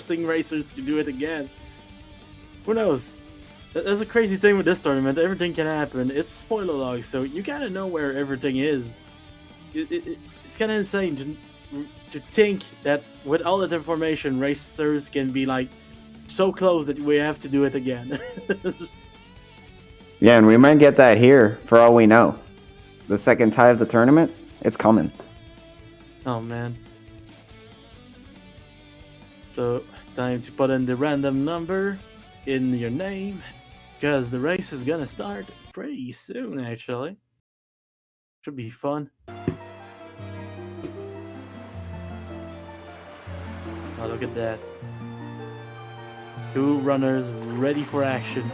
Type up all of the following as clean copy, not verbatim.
forcing racers to do it again. Who knows? That's a crazy thing with this tournament. Everything can happen. It's spoiler log, so you kind of know where everything is. It's kind of insane to think that with all that information, racers can be like so close that we have to do it again. Yeah, and we might get that here for all we know. The second tie of the tournament, it's coming. Oh man. So, time to put in the random number in your name, because the race is gonna start pretty soon, actually. Should be fun. Oh, look at that. 2 runners ready for action.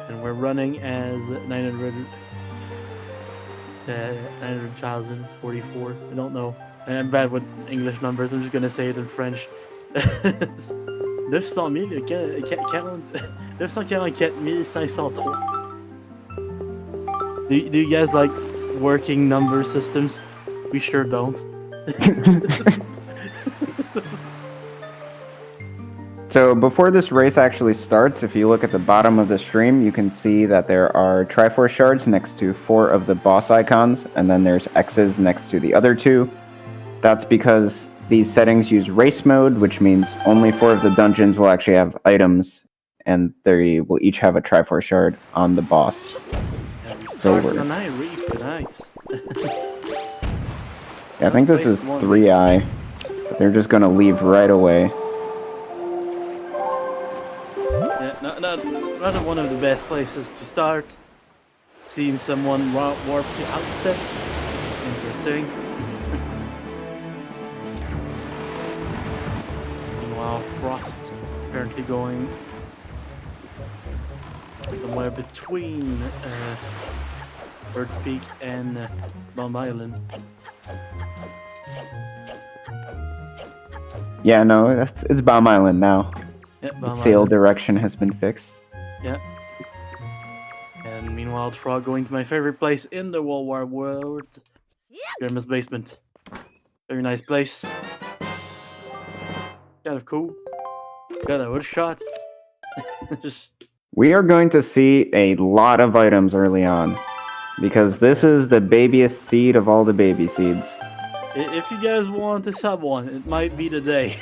And we're running as 900,044. I don't know. I'm bad with English numbers. I'm just gonna say it in French. 944,503. Do you guys like working number systems? We sure don't. So before this race actually starts, if you look at the bottom of the stream, you can see that there are Triforce shards next to 4 of the boss icons, and then there's X's next to the other 2. That's because these settings use race mode, which means only 4 of the dungeons will actually have items, and they will each have a Triforce shard on the boss. Yeah, we start on I Reef tonight. Yeah, I think this is 3i, but they're just gonna leave right away. Not one of the best places to start. Seeing someone warp the outset. Interesting. Meanwhile, Frost's apparently going somewhere between Bird's Peak and Bomb Island. Yeah, no, it's Bomb Island now. Yeah, sail direction has been fixed. Yeah. And meanwhile, Trog going to my favorite place in the World War world. Grandma's basement. Very nice place. Kind of cool. Got a wood shot. We are going to see a lot of items early on, because this is the babiest seed of all the baby seeds. If you guys want to sub one, it might be the day.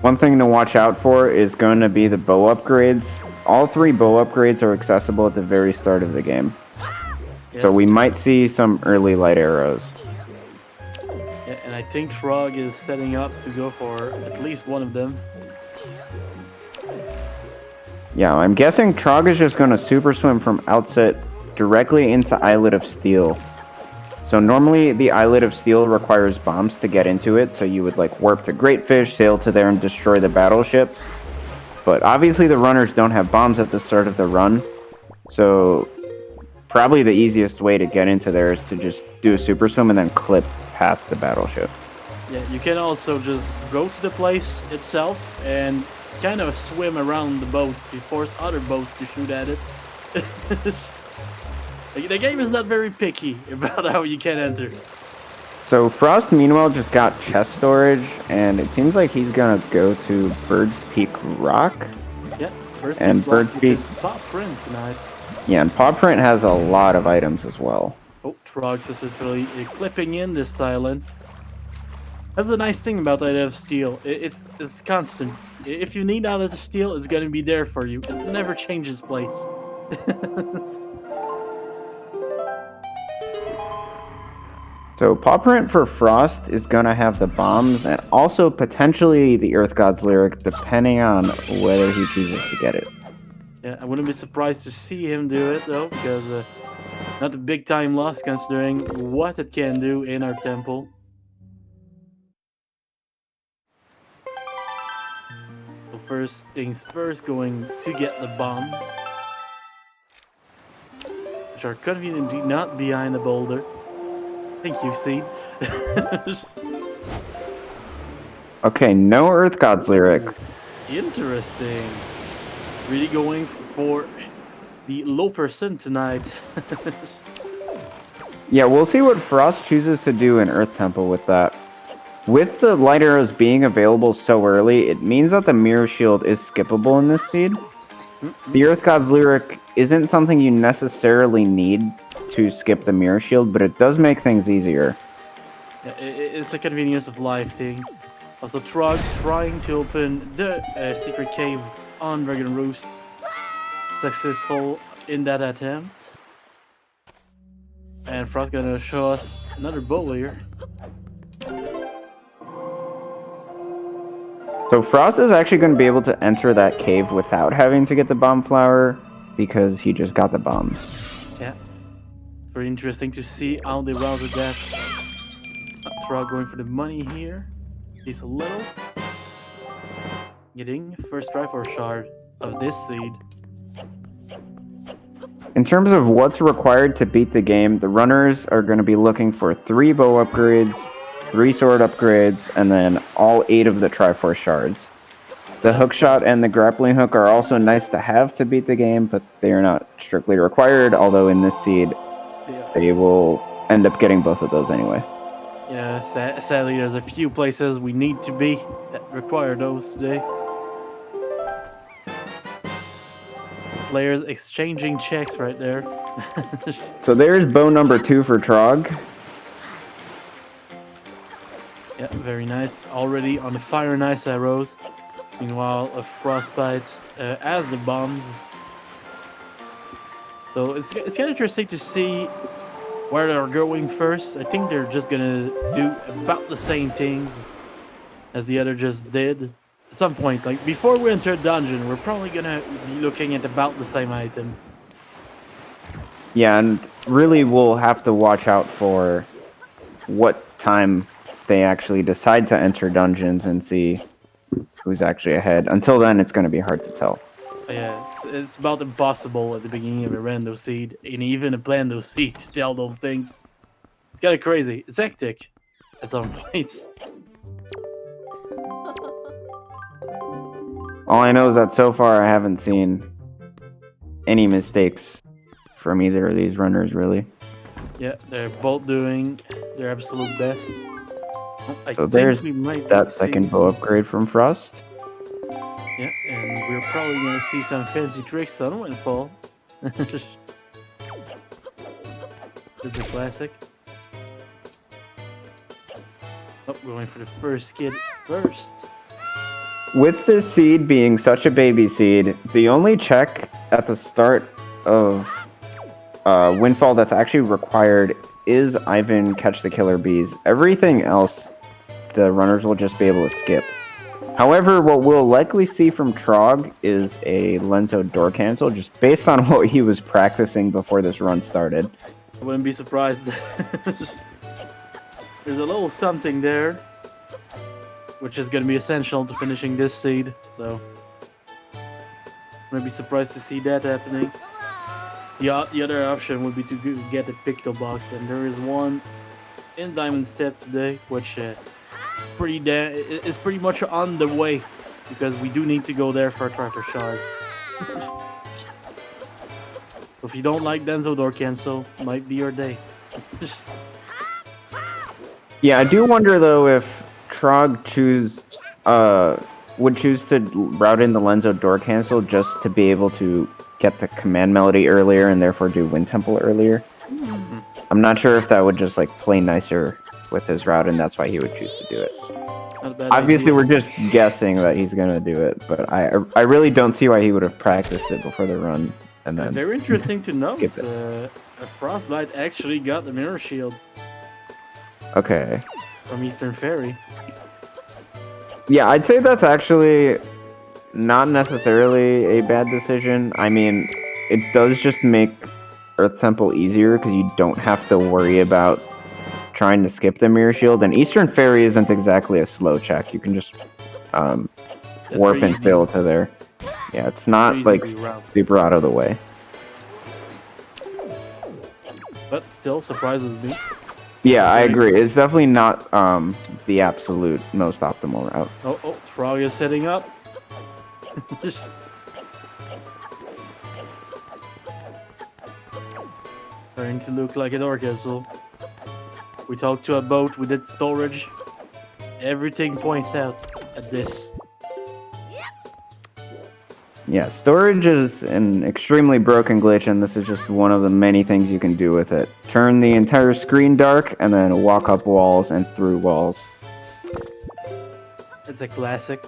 One thing to watch out for is going to be the bow upgrades. All 3 bow upgrades are accessible at the very start of the game. Yep. So we might see some early light arrows. Yeah, and I think Trog is setting up to go for at least one of them. Yeah, I'm guessing Trog is just going to super swim from outset directly into Islet of Steel. So normally the Islet of Steel requires bombs to get into it, so you would like warp to Great Fish, sail to there and destroy the battleship. But obviously the runners don't have bombs at the start of the run, so probably the easiest way to get into there is to just do a super swim and then clip past the battleship. Yeah, you can also just go to the place itself and kind of swim around the boat to force other boats to shoot at it. The game is not very picky about how you can enter. So Frost, meanwhile, just got chest storage, and it seems like he's gonna go to Bird's Peak Rock. Yeah, Bird's Peak Paw Print tonight. Yeah, and Paw Print has a lot of items as well. Oh, Trog successfully clipping in this island. That's the nice thing about Islet of Steel. It's constant. If you need Islet of Steel, it's gonna be there for you. It never changes place. So Paw Print for Frost is gonna have the bombs and also potentially the Earth God's Lyric, depending on whether he chooses to get it. Yeah, I wouldn't be surprised to see him do it though, because not a big time loss considering what it can do in our temple. So first things first, going to get the bombs, which are conveniently not behind the boulder. Thank you, Seed. Okay, no Earth God's Lyric. Interesting. Really going for the low percent tonight. Yeah, we'll see what Frost chooses to do in Earth Temple with that. With the light arrows being available so early, it means that the Mirror Shield is skippable in this seed. The Earth God's Lyric isn't something you necessarily need to skip the Mirror Shield, but it does make things easier. Yeah, it's a convenience of life thing. Also, Trog trying to open the secret cave on Dragon Roost. Successful in that attempt. And Frost gonna show us another bowl here. So Frost is actually going to be able to enter that cave without having to get the bomb flower because he just got the bombs. Yeah. It's very interesting to see how they routed that. Trog going for the money here. He's a little. Getting first Triforce shard of this seed. In terms of what's required to beat the game, the runners are going to be looking for 3 bow upgrades, 3 sword upgrades, and then all 8 of the Triforce shards. The hookshot and the grappling hook are also nice to have to beat the game, but they are not strictly required, although in this seed, they will end up getting both of those anyway. Yeah, sadly there's a few places we need to be that require those today. Players exchanging checks right there. So there's bow number 2 for Trog. Yeah, very nice. Already on the fire and ice arrows. Meanwhile, a frostbite as the bombs. So it's kind of interesting to see where they're going first. I think they're just gonna do about the same things as the other just did. At some point, like before we enter a dungeon, we're probably gonna be looking at about the same items. Yeah, and really we'll have to watch out for what time they actually decide to enter dungeons and see who's actually ahead. Until then, it's going to be hard to tell. Yeah, it's about impossible at the beginning of a random seed, and even a plando seed, to tell those things. It's kind of crazy. It's hectic at some points. All I know is that so far I haven't seen any mistakes from either of these runners, really. Yeah, they're both doing their absolute best. So there's that second bow upgrade from Frost. Yeah, and we're probably going to see some fancy tricks on Windfall. It's a classic. Oh, going for the first skid first. With this seed being such a baby seed, the only check at the start of Windfall that's actually required is Ivan catch the killer bees. Everything else, the runners will just be able to skip. However, what we'll likely see from Trog is a Lenzo door cancel, just based on what he was practicing before this run started. I wouldn't be surprised. There's a little something there, which is going to be essential to finishing this seed, so I wouldn't be surprised to see that happening. The other option would be to get a Picto box, and there is one in Diamond Step today, which it's pretty much on the way, because we do need to go there for a Triforce shard. So if you don't like Denzo Door Cancel, might be your day. Yeah, I do wonder though if Trog would choose to route in the Lenzo Door Cancel just to be able to get the command melody earlier and therefore do Wind Temple earlier. I'm not sure if that would just like play nicer with his route, and that's why he would choose to do it. Obviously, we're just guessing that he's gonna do it, but I really don't see why he would have practiced it before the run and then. Very interesting to note. A Frostbite actually got the Mirror Shield. Okay. From Eastern Fairy. Yeah, I'd say that's actually not necessarily a bad decision. I mean, it does just make Earth Temple easier because you don't have to worry about trying to skip the Mirror Shield, and Eastern Fairy isn't exactly a slow check. You can just warp and fill to there. Yeah, it's not like super out of the way. But still surprises me. Yeah, I agree. It's definitely not the absolute most optimal route. Oh, Trog is setting up. Starting to look like an door castle. We talked to a boat, we did storage. Everything points out at this. Yeah, storage is an extremely broken glitch, and this is just one of the many things you can do with it. Turn the entire screen dark, and then walk up walls and through walls. It's a classic.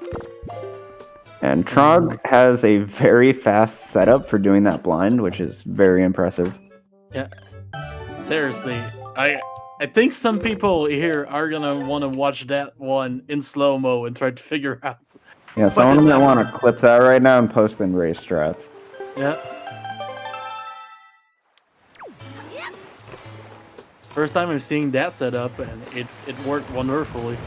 And Trog has a very fast setup for doing that blind, which is very impressive. Yeah. Seriously, I think some people here are gonna want to watch that one in slow-mo and try to figure out. Yeah, someone might want to clip that right now and post in race strats. Yeah. First time I'm seeing that setup, and it worked wonderfully.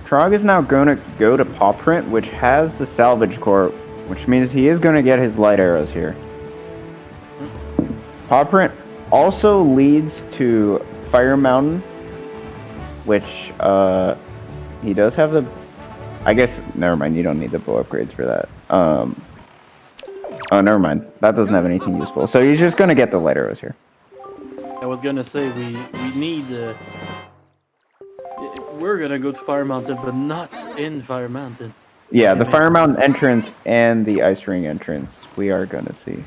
Trog is now going to go to Paw Print, which has the salvage core, which means he is going to get his light arrows here. Paw Print also leads to Fire Mountain, which he does have the... I guess, never mind, you don't need the bow upgrades for that. Oh, never mind. That doesn't have anything useful. So he's just going to get the light arrows here. I was going to say, we need... we're going to go to Fire Mountain, but not in Fire Mountain. Yeah, the Fire Mountain entrance and the Ice Ring entrance, we are going to see.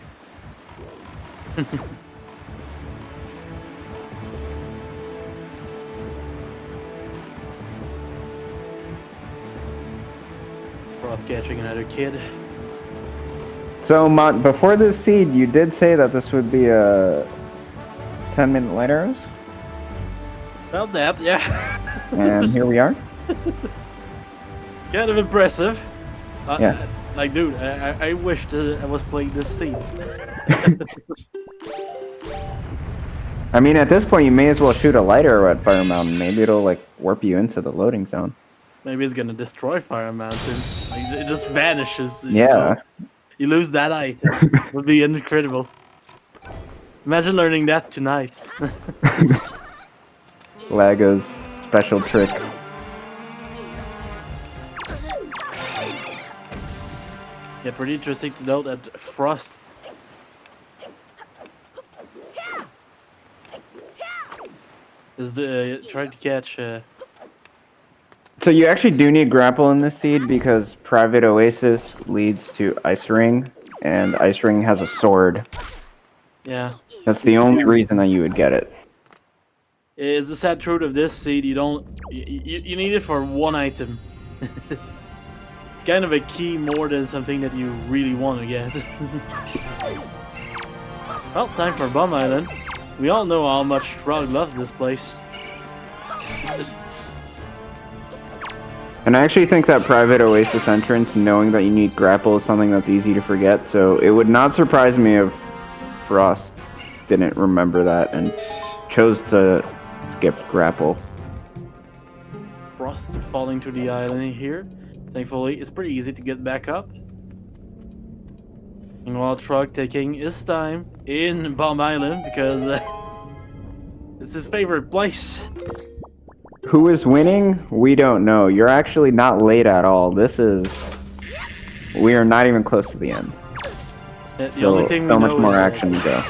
Catching another kid. So, before this seed, you did say that this would be a 10-minute light arrows? About that, yeah. And here we are. Kind of impressive. Yeah. Like, dude, I wish I was playing this seed. I mean, at this point, you may as well shoot a light arrow at Fire Mountain. Maybe it'll, like, warp you into the loading zone. Maybe it's gonna destroy Fire Mountain. Like, it just vanishes. Yeah. You lose that item. It would be incredible. Imagine learning that tonight. Lago's special trick. Yeah, pretty interesting to note that Frost is trying to catch... So you actually do need grapple in this seed because Private Oasis leads to Ice Ring, and Ice Ring has a sword. Yeah. That's the only reason that you would get it. It's the sad truth of this seed, you don't... You need it for one item. It's kind of a key more than something that you really want to get. Well, time for Bum Island. We all know how much Trog loves this place. And I actually think that Private Oasis entrance, knowing that you need grapple, is something that's easy to forget, so it would not surprise me if Frost didn't remember that and chose to skip grapple. Frost falling to the island here. Thankfully, it's pretty easy to get back up. And while Trog taking his time in Bomb Island because it's his favorite place. Who is winning? We don't know. You're actually not late at all. We are not even close to the end. The only thing so much more action to go.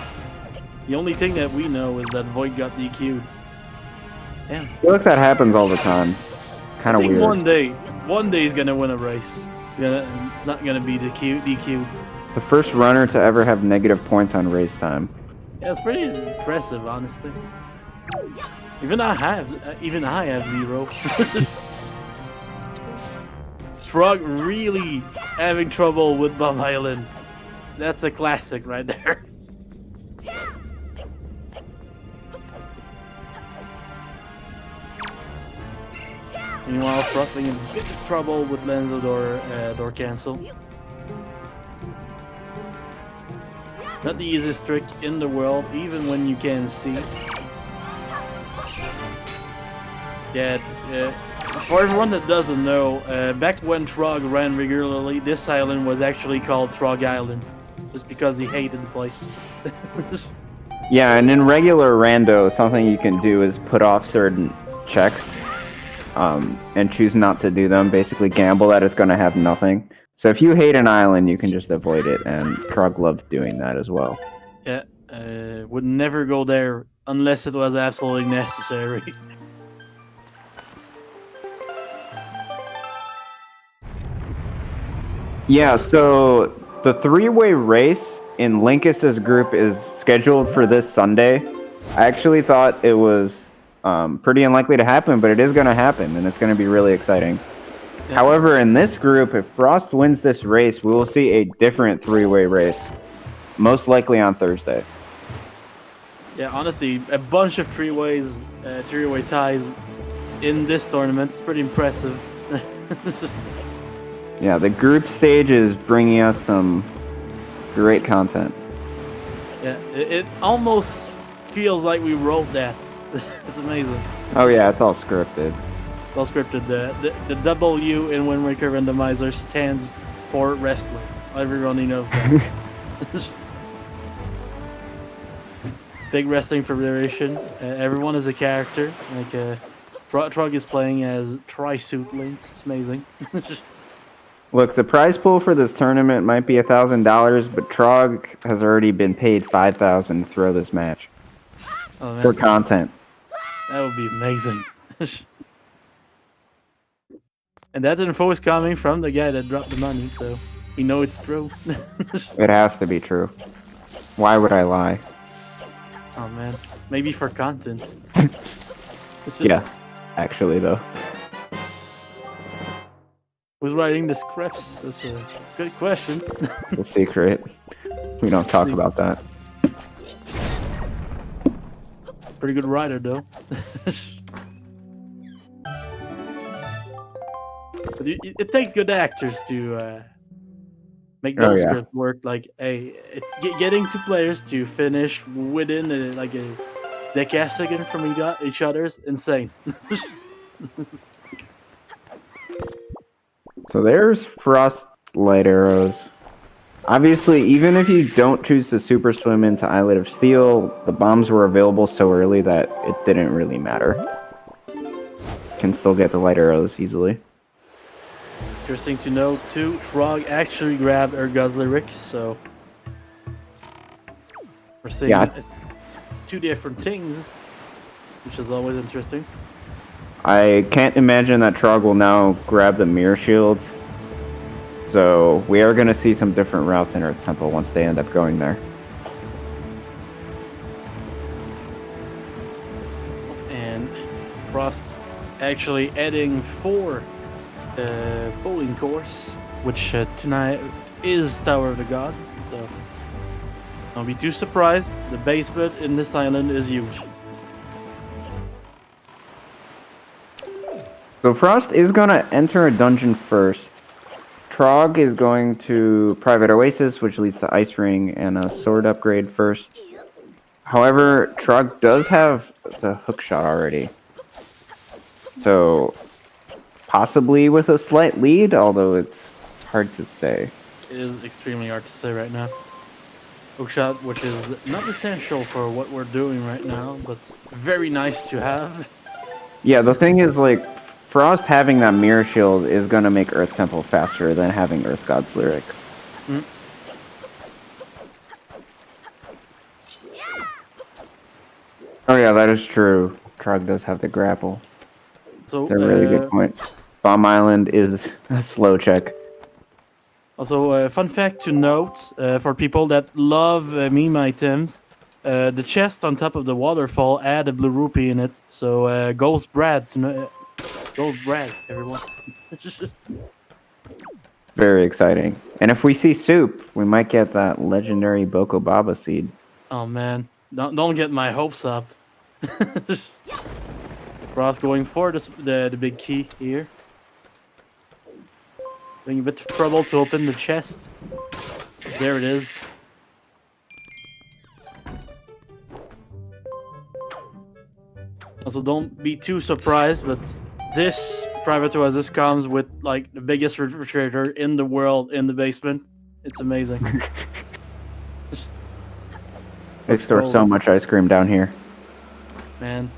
The only thing that we know is that Void got DQ'd. Damn. I feel like that happens all the time. Kind of weird. One day he's gonna win a race. It's not gonna be DQ'd. The first runner to ever have negative points on race time. Yeah, it's pretty impressive, honestly. Even I have 0. Trog really having trouble with Bum Island. That's a classic right there. Meanwhile, Frost in a bit of trouble with Lenzo door cancel. Not the easiest trick in the world, even when you can see. Yeah, for everyone that doesn't know, back when Trog ran regularly, this island was actually called Trog Island, just because he hated the place. Yeah, and in regular rando, something you can do is put off certain checks, and choose not to do them. Basically, gamble that it's going to have nothing. So if you hate an island, you can just avoid it, and Trog loved doing that as well. Yeah, would never go there unless it was absolutely necessary. Yeah, so the three-way race in Linkus's group is scheduled for this Sunday. I actually thought it was pretty unlikely to happen, but it is going to happen, and it's going to be really exciting. Yeah. However, in this group, if Frost wins this race, we will see a different three-way race, most likely on Thursday. Yeah, honestly, a bunch of three-way ties in this tournament is pretty impressive. Yeah, the group stage is bringing us some great content. Yeah, it almost feels like we wrote that. It's amazing. Oh yeah, it's all scripted. It's all scripted. The W in Wind Waker Randomizer stands for wrestling. Everyone knows that. Big wrestling federation. Everyone is a character. Like Trog is playing as Tri-Suit Link. It's amazing. Look, the prize pool for this tournament might be $1,000, but Trog has already been paid $5,000 to throw this match for content. That would be amazing. And that info is coming from the guy that dropped the money, so we know it's true. It has to be true. Why would I lie? Oh man, maybe for content. Yeah, actually though. Who's writing the scripts? That's a good question. The secret. We don't talk about that. Pretty good writer though. But it takes good actors to make those scripts work. Like, getting two players to finish within a decasecond from each other is insane. So there's Frost's light arrows. Obviously, even if you don't choose to super swim into Islet of Steel, the bombs were available so early that it didn't really matter. Can still get the light arrows easily. Interesting to note too, Trog actually grabbed Ergod's lyric, so we're seeing two different things, which is always interesting. I can't imagine that Trog will now grab the mirror shield. So we are going to see some different routes in Earth Temple once they end up going there. And Frost actually adding 4 bowling course, which tonight is Tower of the Gods. So don't be too surprised. The basement in this island is huge. So Frost is going to enter a dungeon first. Trog is going to Private Oasis, which leads to Ice Ring and a sword upgrade first. However, Trog does have the hookshot already. So possibly with a slight lead, although it's hard to say. It is extremely hard to say right now. Hookshot, which is not essential for what we're doing right now, but very nice to have. Yeah, the thing is, like, Frost having that mirror shield is going to make Earth Temple faster than having Earth God's lyric. Mm. Oh yeah, that is true. Trog does have the grapple. So, that's a really good point. Bomb Island is a slow check. Also, fun fact to note, for people that love meme items, the chest on top of the waterfall had a blue rupee in it, so Ghost Brad, everyone. Very exciting. And if we see Soup, we might get that legendary Boko Baba seed. Oh man, don't get my hopes up. Ross going for the big key here. Having a bit of trouble to open the chest. There it is. Also, don't be too surprised, but this Private Oasis comes with like the biggest refrigerator in the world in the basement. It's amazing. They store so much ice cream down here. Man,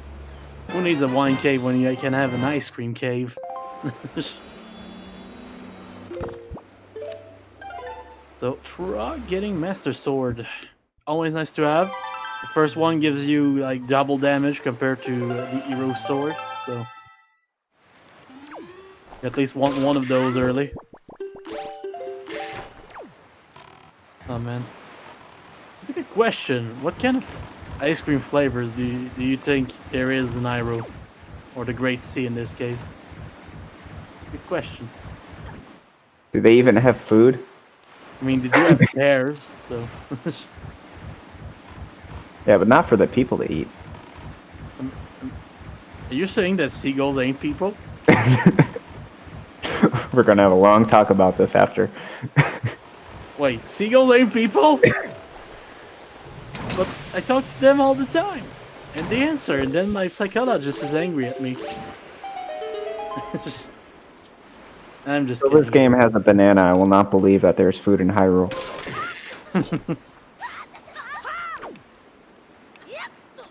who needs a wine cave when you can have an ice cream cave? So, Trog getting Master Sword. Always nice to have. The first one gives you like double damage compared to the hero sword, so at least one of those early. Oh man, it's a good question. What kind of ice cream flavors do you think there is in Iroh, or the Great Sea in this case? Good question. Do they even have food? I mean, they do have pears, so. Yeah, but not for the people to eat. Are you saying that seagulls ain't people? We're gonna have a long talk about this after. Wait, seagulls ain't people? But I talk to them all the time, and they answer, and then my psychologist is angry at me. I'm just So kidding. this game has a banana. I will not believe that there's food in Hyrule.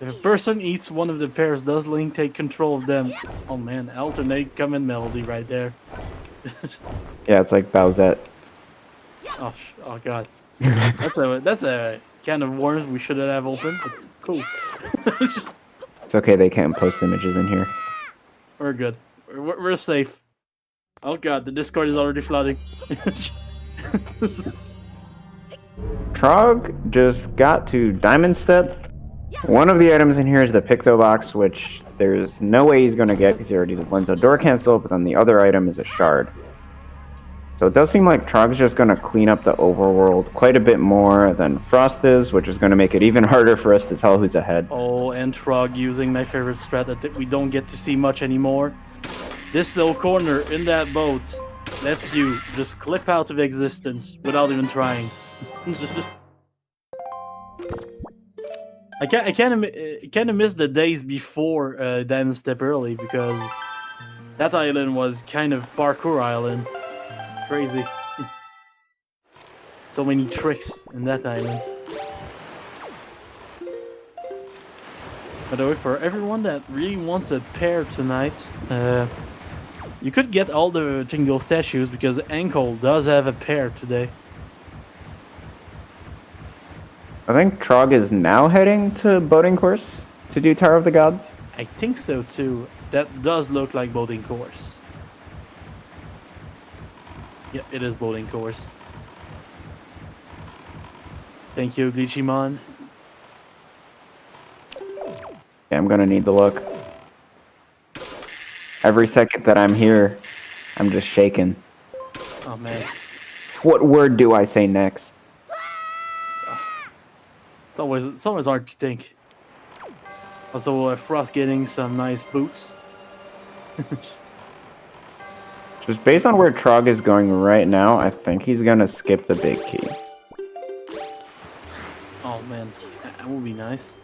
If a person eats one of the pears, does Link take control of them? Oh man, alternate common melody right there. Yeah, it's like Bowsette. Oh god. That's a can of worms we shouldn't have opened, but cool. It's okay, they can't post images in here. We're good. We're safe. Oh god, the Discord is already flooding. Trog just got to Diamond Step. One of the items in here is the Picto Box, which there's no way he's going to get because he already did Lenzo Door Cancel, but then the other item is a Shard. So it does seem like Trog's just going to clean up the overworld quite a bit more than Frost is, which is going to make it even harder for us to tell who's ahead. Oh, and Trog using my favorite strat that we don't get to see much anymore. This little corner in that boat lets you just clip out of existence without even trying. I kind of miss the days before Diamond Step early, because that island was kind of parkour island. Crazy. So many tricks in that island. By the way, for everyone that really wants a pair tonight, you could get all the Tingle statues because Ankle does have a pair today. I think Trog is now heading to Boating Course to do Tower of the Gods. I think so too. That does look like Boating Course. Yeah, it is Boating Course. Thank you, Glitchymon. Yeah, I'm gonna need the look. Every second that I'm here, I'm just shaking. Oh man. What word do I say next? It's always hard to think. Also, Frost getting some nice boots. Just based on where Trog is going right now, I think he's gonna skip the big key. Oh man, that would be nice.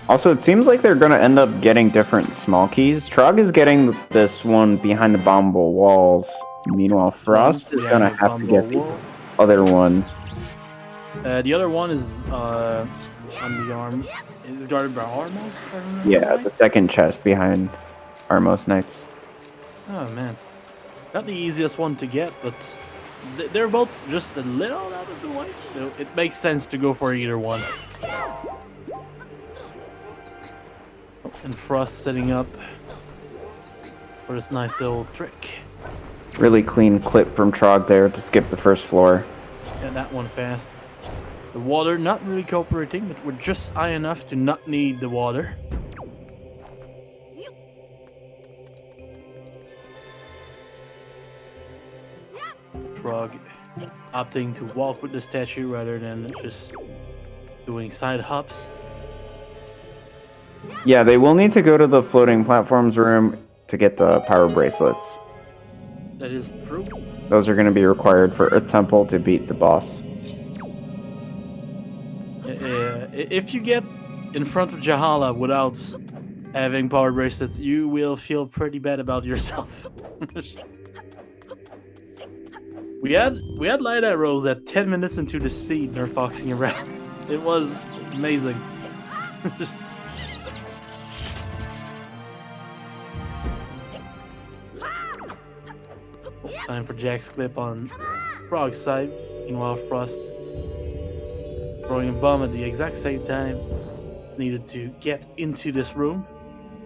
Also, it seems like they're gonna end up getting different small keys. Trog is getting this one behind the Bomble walls. Meanwhile, Frost is gonna have to get the other one. The other one is on the arm. It's guarded by Armos, if I remember Yeah, right. the second chest behind Armos Knights. Oh man, not the easiest one to get, but they're both just a little out of the way, so it makes sense to go for either one. And Frost setting up for this nice little trick. Really clean clip from Trog there to skip the first floor. Yeah, that one fast. The water not really cooperating, but we're just high enough to not need the water. Trog opting to walk with the statue rather than just doing side hops. Yeah, they will need to go to the floating platforms room to get the power bracelets. That is true. Those are going to be required for Earth Temple to beat the boss. If you get in front of Jahala without having power bracelets, you will feel pretty bad about yourself. we had light arrows at 10 minutes into the seed they're foxing around. It was amazing. Time for Jack's clip on Frog's side. Meanwhile, Frost throwing a bomb at the exact same time. It's needed to get into this room.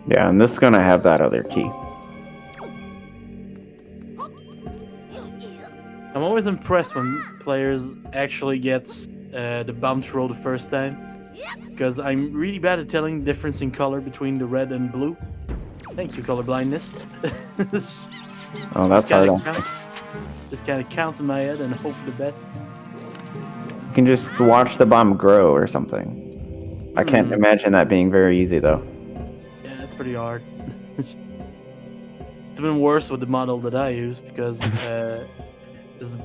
Yeah, and this is gonna have that other key. I'm always impressed when players actually get the bomb throw the first time, because I'm really bad at telling the difference in color between the red and blue. Thank you, color blindness. Oh, that's hard. Just kind of count in my head and hope for the best. You can just watch the bomb grow or something. I can't imagine that being very easy, though. Yeah, it's pretty hard. It's been worse with the model that I use, because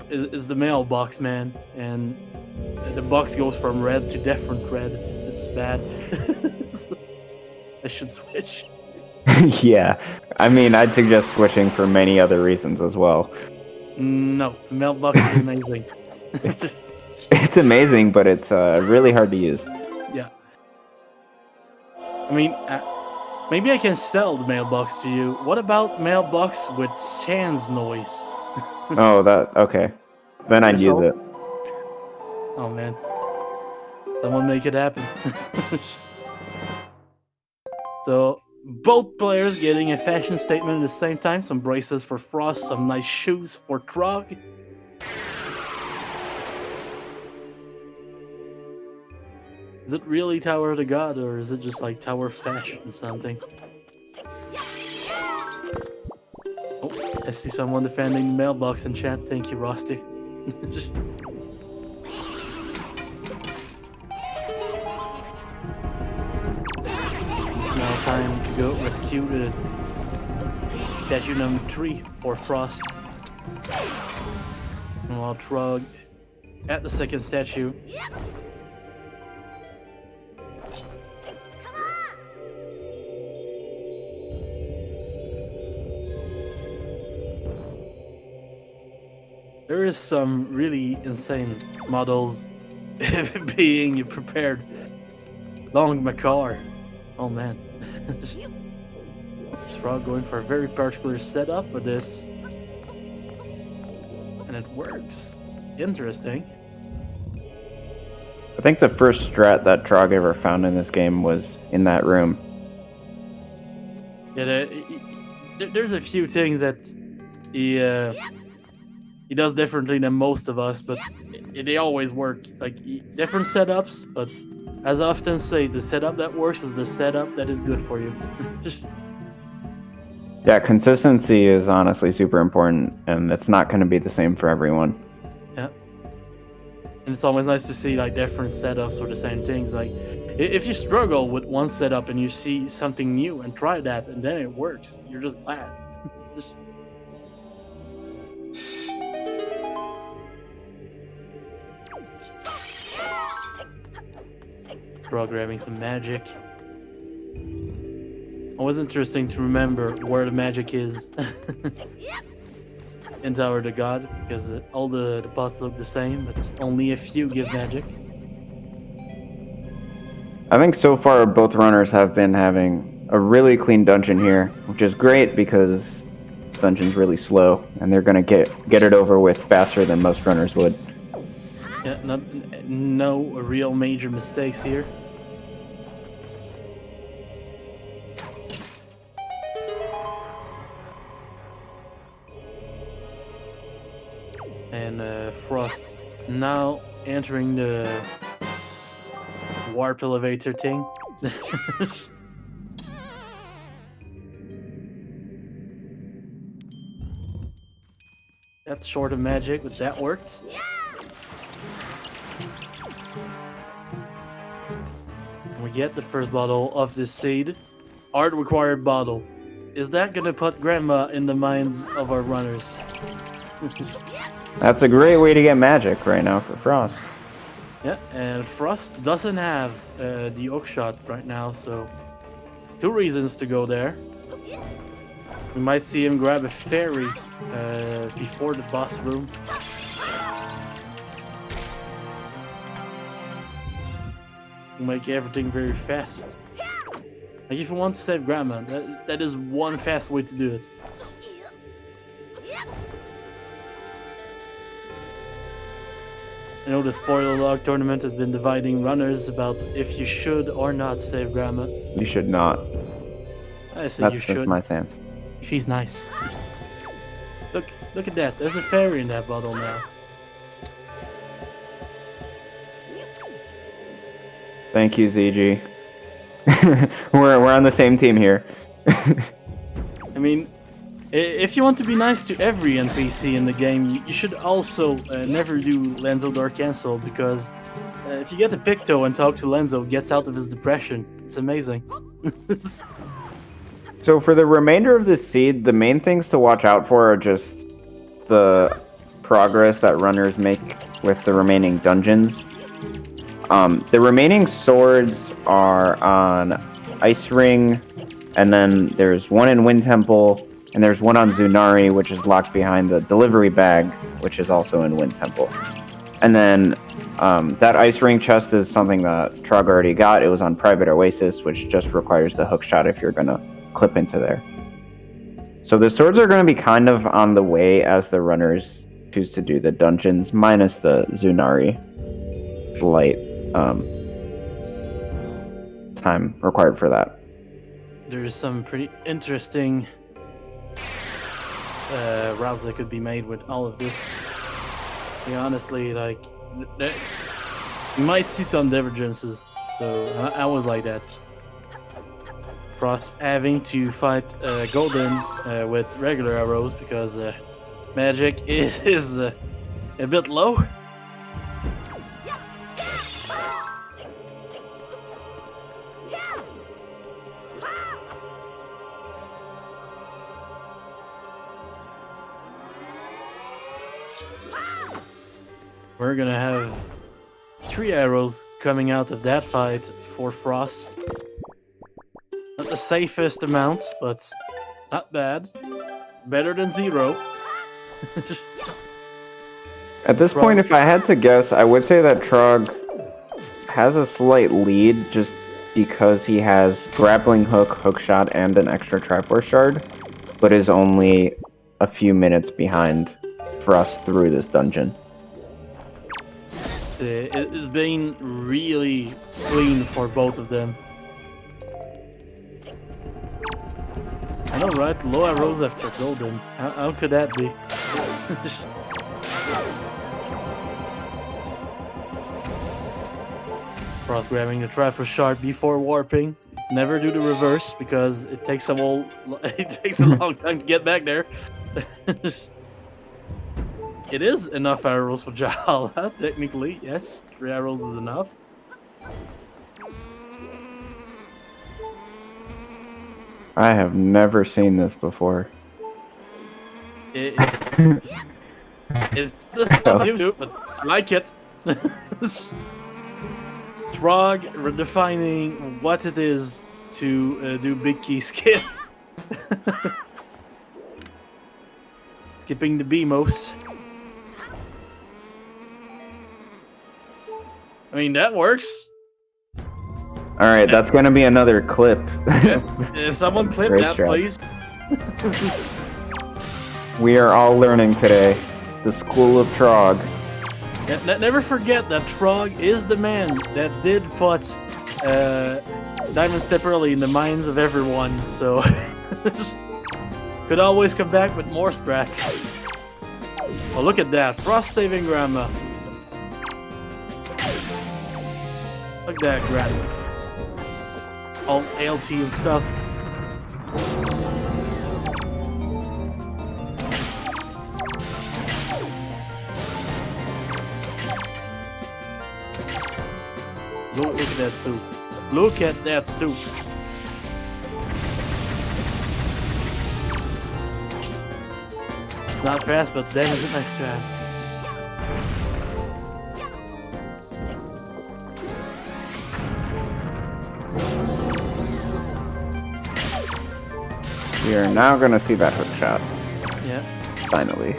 it's the mailbox, man, and the box goes from red to different red. It's bad. I should switch. Yeah, I mean, I'd suggest switching for many other reasons as well. No, the mailbox is amazing. It's amazing, but it's really hard to use. Yeah. I mean, maybe I can sell the mailbox to you. What about mailbox with sans noise? Oh, okay. Then I'd use it. Oh man. Someone make it happen. So, both players getting a fashion statement at the same time. Some braces for Frost, some nice shoes for Trog. Is it really Tower of the God, or is it just like Tower of Fashion or something? Oh, I see someone defending the mailbox in chat. Thank you, Rusty. Now time to go rescue the statue number 3 for Frost. And while Trog at the second statue. There is some really insane models being prepared along my car. Oh man. Trog going for a very particular setup for this. And it works. Interesting. I think the first strat that Trog ever found in this game was in that room. Yeah, there's a few things that he does differently than most of us, but they always work. Like, different setups, but as I often say, the setup that works is the setup that is good for you. Yeah, consistency is honestly super important, and it's not going to be the same for everyone. Yeah. And it's always nice to see like different setups for the same things. Like, if you struggle with one setup and you see something new and try that, and then it works, you're just glad. Trog grabbing some magic. Always interesting to remember where the magic is in Tower of the God, because all the pots look the same, but only a few give magic. I think so far both runners have been having a really clean dungeon here, which is great because this dungeon's really slow, and they're gonna get it over with faster than most runners would. Yeah, no real major mistakes here. And Frost now entering the warp elevator thing. That's short of magic, but that worked. And we get the first bottle of this seed. Art required bottle. Is that gonna put grandma in the minds of our runners? That's a great way to get magic right now for Frost. Yeah, and Frost doesn't have the oak shot right now, so 2 reasons to go there. We might see him grab a fairy before the boss room. Make everything very fast. Like, if you want to save grandma, that is one fast way to do it. I know the spoiler log tournament has been dividing runners about if you should or not save Grandma. You should not. I say you That's should. my stance. She's nice. Look at that. There's a fairy in that bottle now. Thank you, ZG. we're on the same team here. I mean, if you want to be nice to every NPC in the game, you should also never do Lenzo Door Cancel, because if you get the Picto and talk to Lenzo, he gets out of his depression. It's amazing. So for the remainder of this seed, the main things to watch out for are just the progress that runners make with the remaining dungeons. The remaining swords are on Ice Ring, and then there's one in Wind Temple, and there's one on Zunari, which is locked behind the delivery bag, which is also in Wind Temple. And then that Ice Ring chest is something that Trog already got. It was on Private Oasis, which just requires the hook shot if you're going to clip into there. So the swords are going to be kind of on the way as the runners choose to do the dungeons, minus the Zunari light time required for that. There's some pretty interesting routes that could be made with all of this. Yeah, honestly, like, you might see some divergences, so I was like that. Frost having to fight Golden with regular arrows because magic is a bit low. We're gonna have 3 arrows coming out of that fight for Frost. Not the safest amount, but not bad. It's better than 0. At this point, if I had to guess, I would say that Trog has a slight lead just because he has grappling hook, hook shot, and an extra Triforce shard, but is only a few minutes behind Frost through this dungeon. It's been really clean for both of them. I know, right? Low arrows after Golden. How could that be? Frost grabbing the Triforce shard before warping. Never do the reverse because it takes a long time to get back there. It is enough arrows for Jahala, technically. Yes, 3 arrows is enough. I have never seen this before. It's not new, but I like it. Trog redefining what it is to do big key skip. Skipping the BMOS. I mean, that works. Alright, that's going to be another clip. If someone clip Great that, strat. please. We are all learning today. The School of Trog. Never forget that Trog is the man that did put Diamond Step Early in the minds of everyone, so could always come back with more strats. Well, look at that. Frost saving Grandma. Look at that, Grandma. All ALT and stuff. Look at that soup. Look at that soup. Not fast, but that is a nice strat. We are now going to see that hook shot. Yeah. Finally.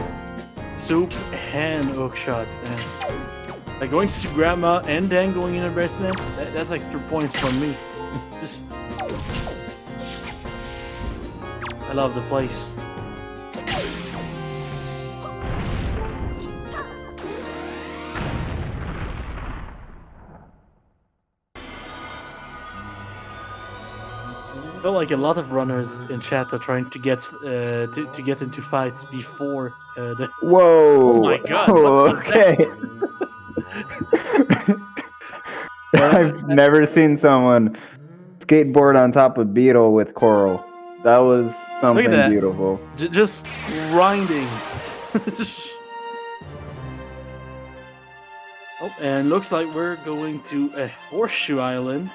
Soup and hook shot. Man. Like going to Grandma and then going in a basement, that's extra points from me. I love the place. feel like a lot of runners in chat are trying to get to get into fights before the. Whoa! Oh my god! What was Okay. I've never seen someone skateboard on top of Beetle with Coral. That was something that. beautiful. Just grinding. Oh, and looks like we're going to a horseshoe island.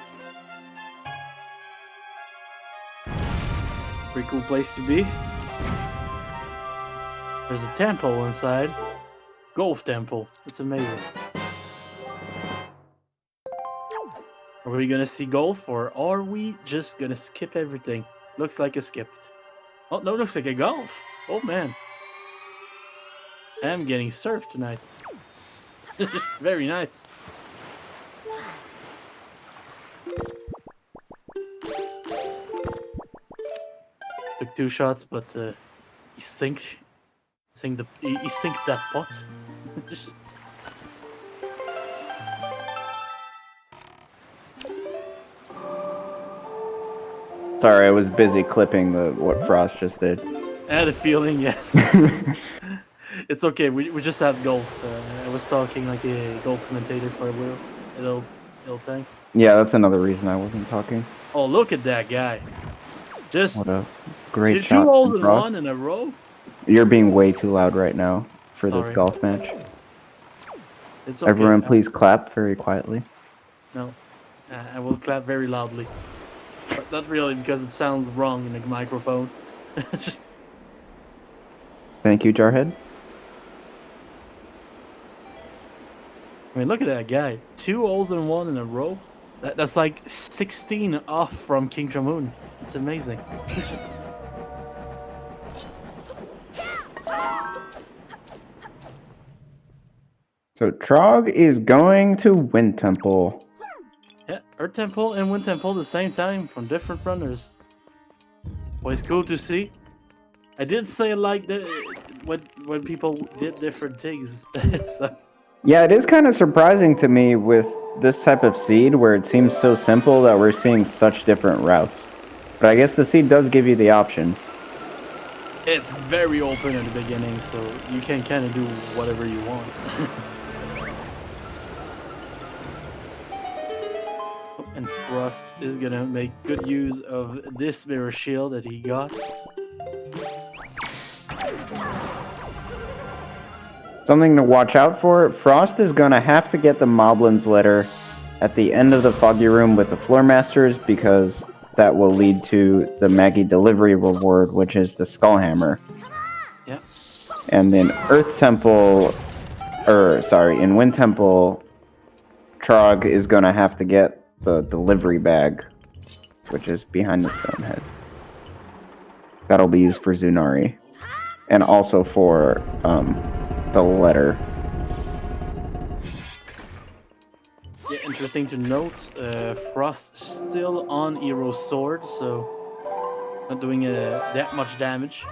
Pretty cool place to be. There's a temple inside. Golf temple. It's amazing. Are we gonna see golf or are we just gonna skip everything? Looks like a skip. Oh no, looks like a golf. Oh man. I'm getting surfed tonight. Very nice. Took 2 shots, but he sinked that pot. Sorry, I was busy clipping what Frost just did. I had a feeling, yes. It's okay. We just had golf. I was talking like a golf commentator for a little thing. Yeah, that's another reason I wasn't talking. Oh, look at that guy! Just What a great shot. 2 holes from in Frost. 1 in a row. You're being way too loud right now for this Sorry. golf match. It's okay. Everyone, please clap very quietly. No, I will clap very loudly. But not really, because it sounds wrong in the microphone. Thank you, Jarhead. I mean, look at that guy. 2 holes in 1 in a row. That's like 16 off from King Shamoon. It's amazing. So Trog is going to Wind Temple. Yeah, Earth Temple and Wind Temple at the same time from different runners. Well, it's cool to see. I did say like when people did different things. So. Yeah, it is kind of surprising to me with this type of seed where it seems so simple that we're seeing such different routes. But I guess the seed does give you the option. It's very open in the beginning, so you can kind of do whatever you want. And Frost is gonna make good use of this mirror shield that he got. Something to watch out for, Frost is gonna have to get the Moblin's letter at the end of the Foggy Room with the Floor Masters because that will lead to the Maggie delivery reward, which is the Skull Hammer. Yeah. And then in Wind Temple, Trog is gonna have to get the delivery bag, which is behind the stone head. That'll be used for Zunari. And also for the letter. Yeah, interesting to note, Frost still on Eero's sword, so not doing that much damage.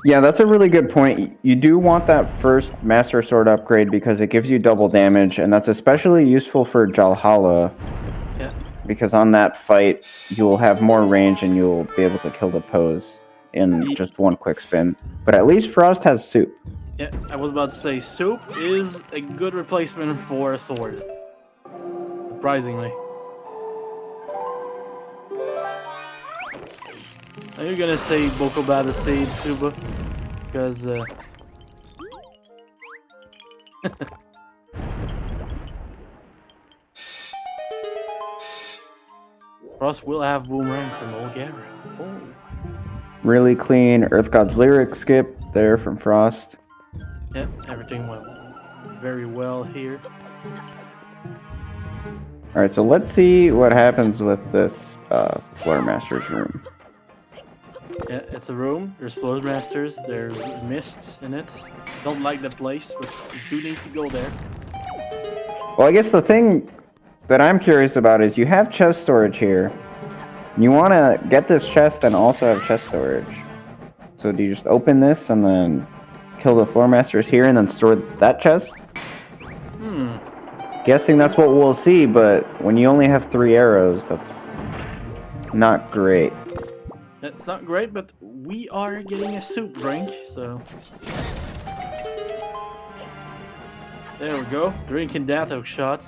Yeah, that's a really good point. You do want that first Master Sword upgrade because it gives you double damage, and that's especially useful for Jalhala. Yeah. Because on that fight, you'll have more range and you'll be able to kill the pose in just one quick spin. But at least Frost has Soup. Yeah, I was about to say, Soup is a good replacement for a sword. Surprisingly. Are you gonna say Bokobada Seed, Tuba? Because, Frost will have Boomerang from Olgara. Oh. Really clean Earth God's Lyric skip there from Frost. Yep, everything went very well here. Alright, so let's see what happens with this Floor Master's room. Yeah, it's a room. There's Floor Masters. There's mist in it. Don't like the place, but you do need to go there. Well, I guess the thing that I'm curious about is you have chest storage here. You want to get this chest and also have chest storage. So do you just open this and then kill the Floor Masters here and then store that chest? Guessing that's what we'll see, but when you only have 3 arrows, that's not great. That's not great, but we are getting a soup drink, so... There we go, drinking that hook shot.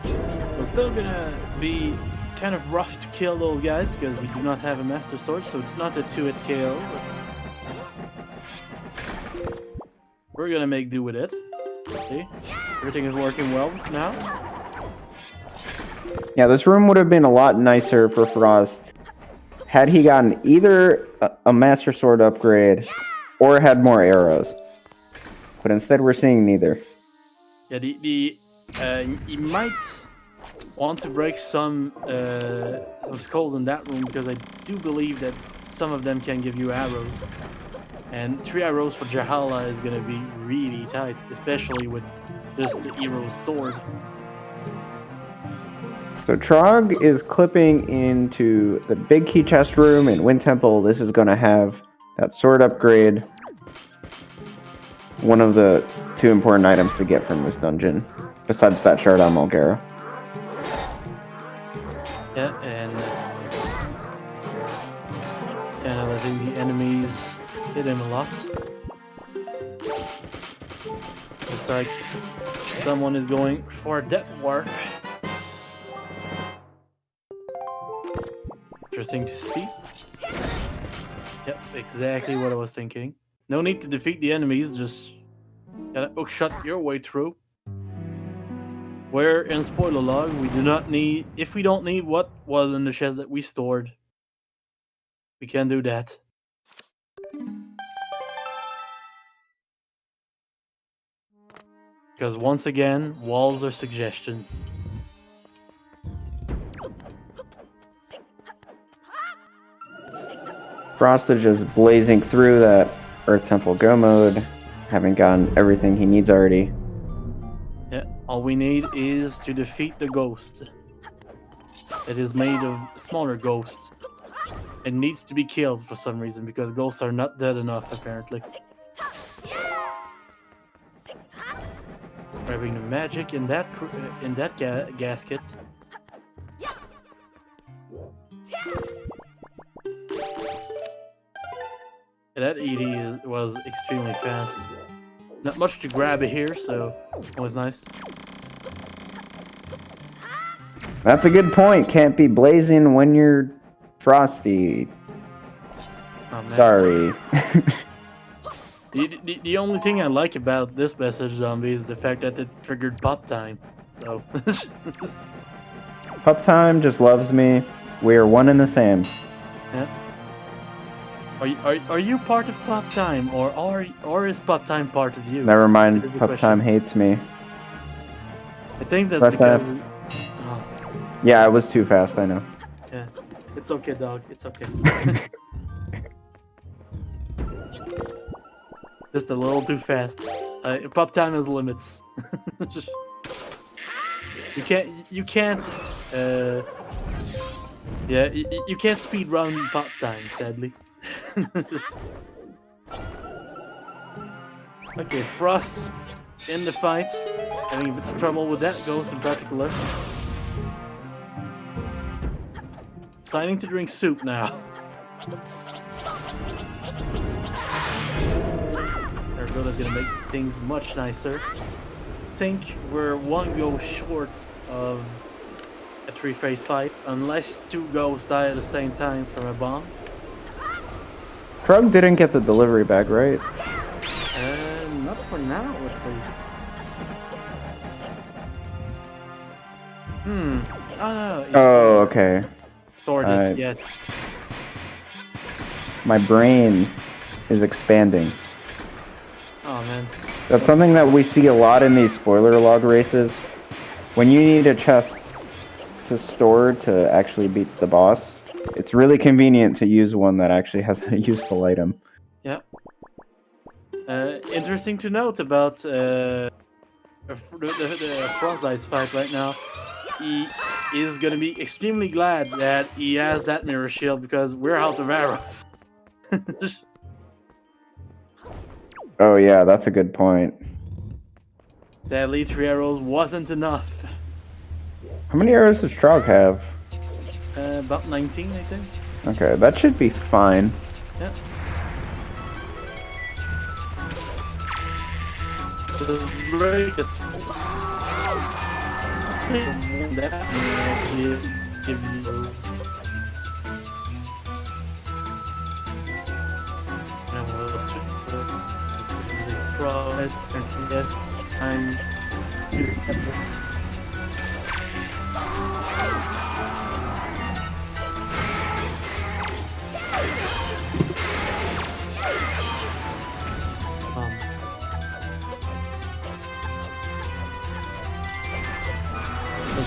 It's still gonna be kind of rough to kill those guys because we do not have a Master Sword, so it's not a 2-hit KO, but we're gonna make do with it. See? Everything is working well now. Yeah, this room would have been a lot nicer for Frost had he gotten either a Master Sword upgrade or had more arrows. But instead we're seeing neither. Yeah, you might want to break some skulls in that room because I do believe that some of them can give you arrows. And 3 arrows for Jahala is gonna be really tight, especially with just the hero's sword. So Trog is clipping into the big key chest room in Wind Temple. This is going to have that sword upgrade. One of the 2 important items to get from this dungeon, besides that shard on Mulgara. Yeah, and letting the enemies hit him a lot. Looks like someone is going for a death warp. Interesting to see. Yep, exactly what I was thinking. No need to defeat the enemies, just gotta hookshot your way through. Where in spoiler log, we do not need, if we don't need what was in the chest that we stored, we can do that. Because once again, walls are suggestions. Frost is just blazing through that Earth Temple Go mode, having gotten everything he needs already. Yeah, all we need is to defeat the ghost. It is made of smaller ghosts. It needs to be killed for some reason, because ghosts are not dead enough, apparently. Grabbing the magic in that gasket. That ED was extremely fast. Not much to grab here, so it was nice. That's a good point. Can't be blazing when you're frosty. Oh, man. Sorry. The only thing I like about this message, Zombie, is the fact that it triggered pop time. So. Pup Time just loves me. We are one and the same. Yeah. Are you part of Pop Time, or is Pop Time part of you? Never mind. Pup Time hates me. I think that's Press because. F. Yeah, I was too fast. I know. Yeah, it's okay, dog. It's okay. Just a little too fast. Pop Time has limits. You can't. Yeah, you can't speed run Pop Time, sadly. Okay, Frost in the fight, having a bit of trouble with that ghost in particular. Deciding to drink soup now. There we go, that's gonna make things much nicer. I think we're 1 go short of a 3-phase fight, unless 2 ghosts die at the same time from a bomb. Trog didn't get the delivery bag, right? Not for now, at least. Oh no. Oh, okay. Stored it, yes. My brain is expanding. Oh man. That's something that we see a lot in these spoiler log races. When you need a chest to store to actually beat the boss, it's really convenient to use one that actually has a useful item. Yeah. Interesting to note about the Frostbite's fight right now. He is going to be extremely glad that he has that mirror shield because we're out of arrows. Oh yeah, that's a good point. Sadly, 3 arrows wasn't enough. How many arrows does Trog have? About 19, I think. Okay, that should be fine. Yeah. The greatest. That give you those. Yes, I'm.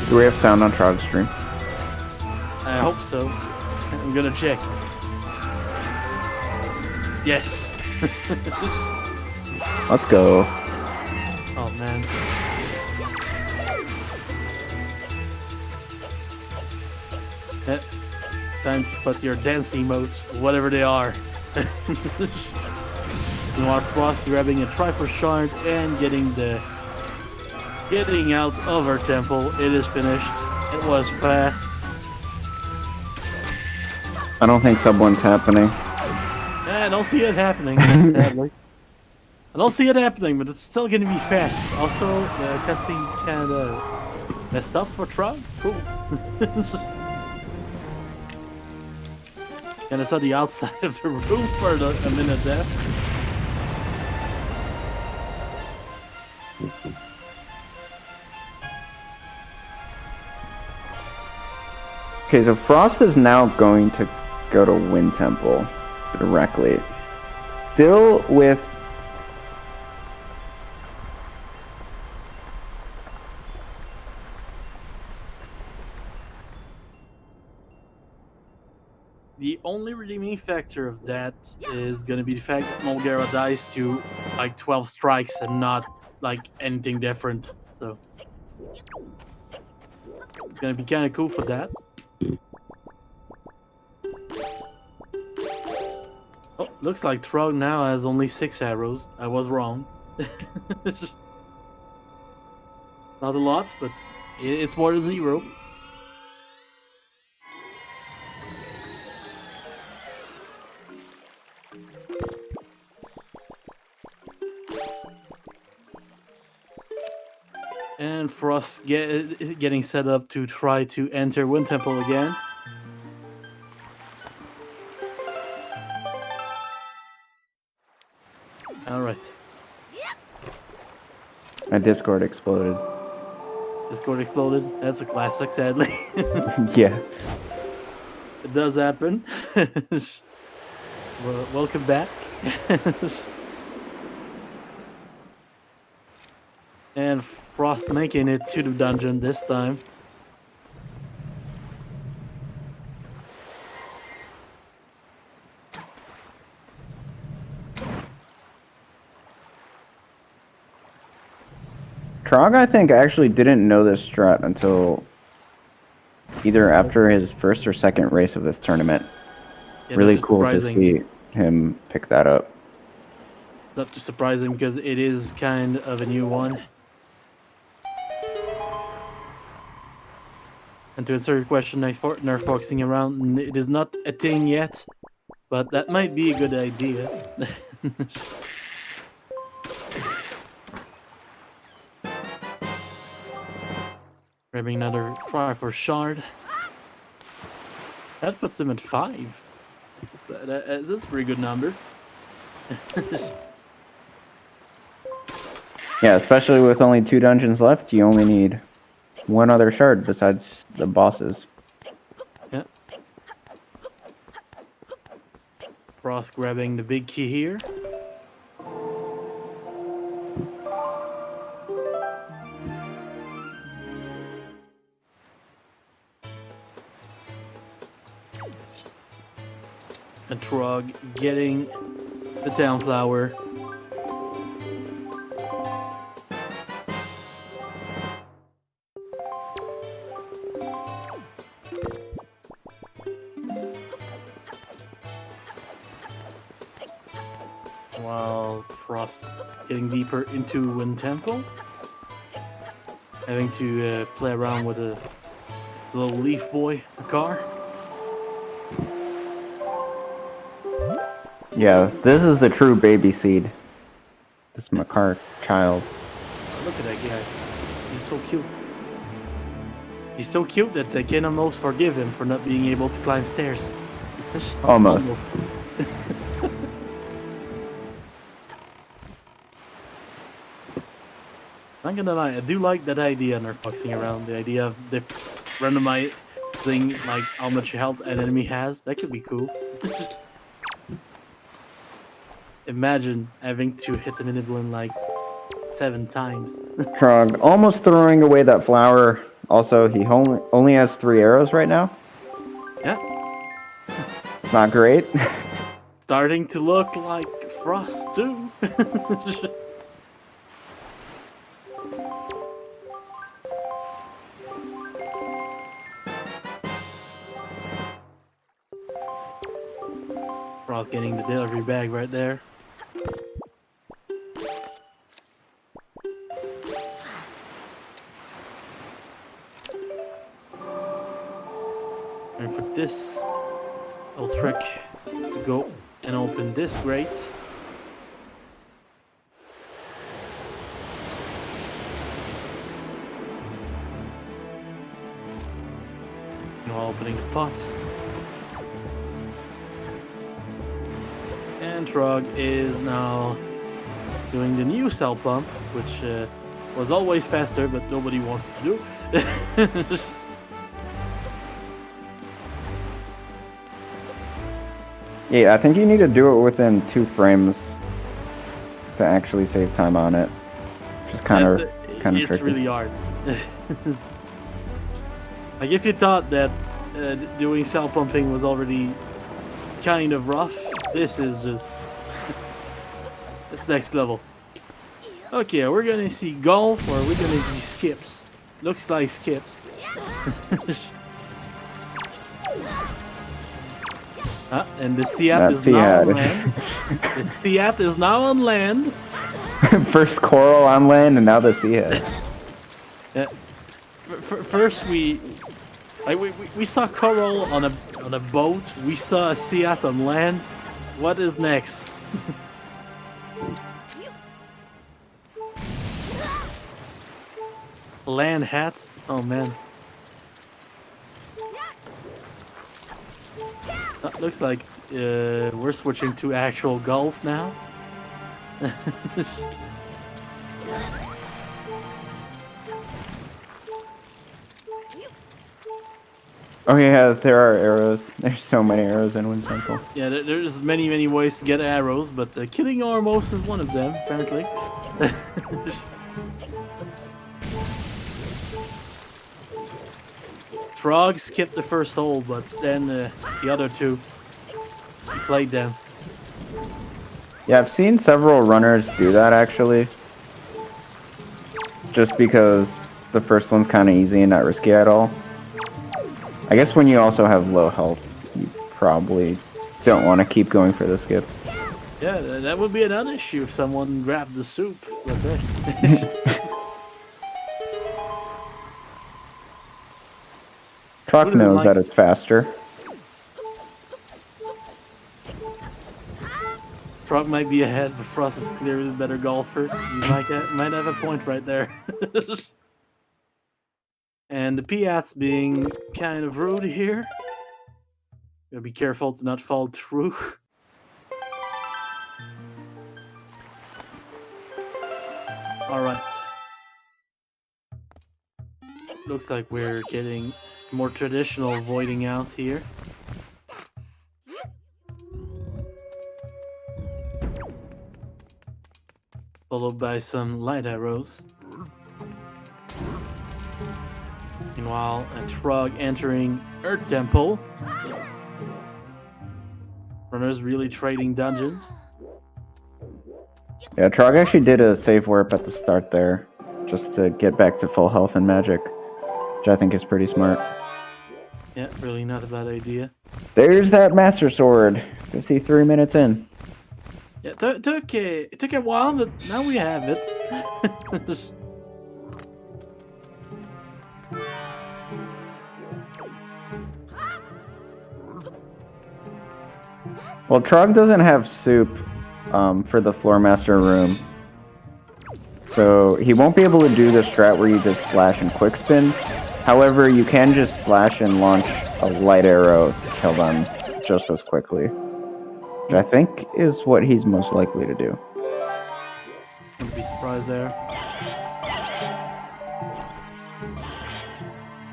Do we have sound on Trog's stream? I hope so. I'm gonna check. Yes. Let's go. Oh man. Time to put your dance emotes, whatever they are. You want Frost grabbing a Triforce Shard and getting out of our temple. It is finished. It was fast. I don't think sub 1's happening. I don't see it happening, sadly. I don't see it happening, but it's still gonna be fast. Also, the cutscene kinda messed up for Trog. Cool. Kinda saw the outside of the room for a minute there. Okay, so Frost is now going to go to Wind Temple directly. Still with... The only redeeming factor of that is gonna be the fact that Mulgara dies to like 12 strikes and not like anything different. So it's gonna be kinda cool for that. Oh, looks like Trog now has only 6 arrows. I was wrong. Not a lot, but it's more than 0. And Frost getting set up to try to enter Wind Temple again. Alright. My Discord exploded. Discord exploded. That's a classic, sadly. Yeah. It does happen. Well, welcome back. And Frost making it to the dungeon this time. Trog, I think, actually didn't know this strat until either after his first or second race of this tournament. Yeah, Really that's cool to surprising. see him pick that up. It's not too surprising because it is kind of a new one. And to answer your question, Nerf foxing around, it is not a thing yet, but that might be a good idea. Grabbing another Triforce Shard. That puts him at 5. That's a pretty good number. Yeah, especially with only 2 dungeons left, you only need 1 other shard besides the bosses. Yeah. Frost grabbing the big key here. And Trog getting the Town Flower. While Frost getting deeper into Wind Temple. Having to play around with Little leaf boy, a car. Yeah, this is the true baby seed. This is my car child. Oh, look at that guy. He's so cute. He's so cute that I can almost forgive him for not being able to climb stairs. Almost. Not gonna lie, I do like that idea and they're fucking around. The idea of randomizing like how much health an enemy has. That could be cool. Imagine having to hit the Miniblin like 7 times. Trog almost throwing away that flower. Also, he only has 3 arrows right now. Yeah. Not great. Starting to look like Frost too. Frost getting the delivery bag right there. And for this little trick to go and open this grate. While opening the pot. And Trog is now doing the new cell pump, which was always faster, but nobody wants to do. Yeah, I think you need to do it within 2 frames to actually save time on it. Just kind of tricky. It's really hard. Like if you thought that doing cell pumping was already kind of rough, this is just it's next level. Okay, we're gonna see golf or we're gonna see skips. Looks like skips. And the Seat is now on land. The Seat is now on land. First coral on land, and now the Seat. Yeah. First we saw coral on a boat. We saw a Seat on land. What is next? Land hat. Oh man. Looks like we're switching to actual golf now. Oh yeah, there are arrows. There's so many arrows in Wind Temple. Yeah, there's many ways to get arrows, but killing Ormos is one of them, apparently. Frog skipped the first hole, but then the other 2, he played them. Yeah, I've seen several runners do that actually. Just because the first one's kind of easy and not risky at all. I guess when you also have low health, you probably don't want to keep going for the skip. Yeah, that would be another issue if someone grabbed the soup. Okay. Truck knows that it's faster. Truck might be ahead, but Frost is clearly the better golfer. You might have a point right there. And the Piats being kind of rude here. Gotta be careful to not fall through. Alright. Looks like we're getting more traditional voiding out here. Followed by some light arrows. Meanwhile, a Trog entering Earth Temple. Runners really trading dungeons. Yeah, Trog actually did a save warp at the start there, just to get back to full health and magic, which I think is pretty smart. Yeah, really not a bad idea. There's that Master Sword, 53 minutes in. Yeah, it took a while, but now we have it. Well, Trog doesn't have soup for the Floor Master room. So he won't be able to do the strat where you just slash and quick spin. However, you can just slash and launch a light arrow to kill them just as quickly. Which I think is what he's most likely to do. Wouldn't be surprised there.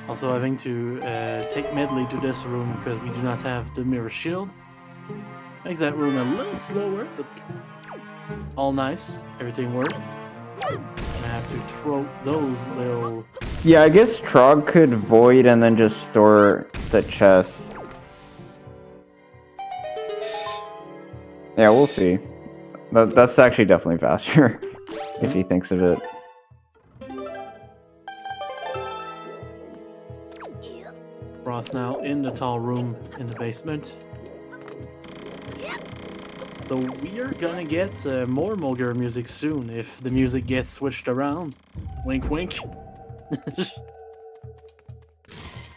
Also having to take Medley to this room because we do not have the mirror shield. Makes that room a little slower, but all nice. Everything worked. I have to throw those little... Yeah, I guess Trog could void and then just store the chest. Yeah, we'll see. That's actually definitely faster, if he thinks of it. Frost now in the tall room in the basement. So we are gonna get more Mulgar music soon if the music gets switched around. Wink wink.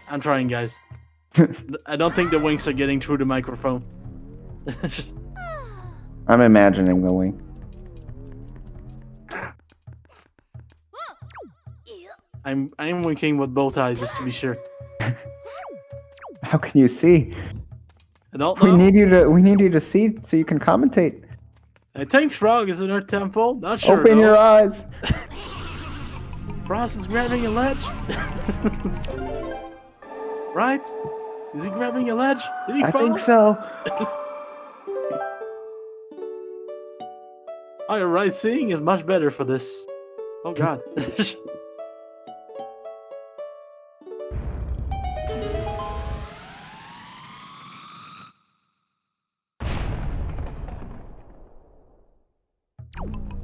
I'm trying, guys. I don't think the winks are getting through the microphone. I'm imagining the wink. I'm winking with both eyes just to be sure. How can you see? I don't know. We need you to see so you can commentate. I think Frog is in her temple. Not sure. Open though. your eyes. Frost is grabbing a ledge. Right? Is he grabbing a ledge? Did he I fall? think so. Oh, you're right. Seeing is much better for this. Oh god.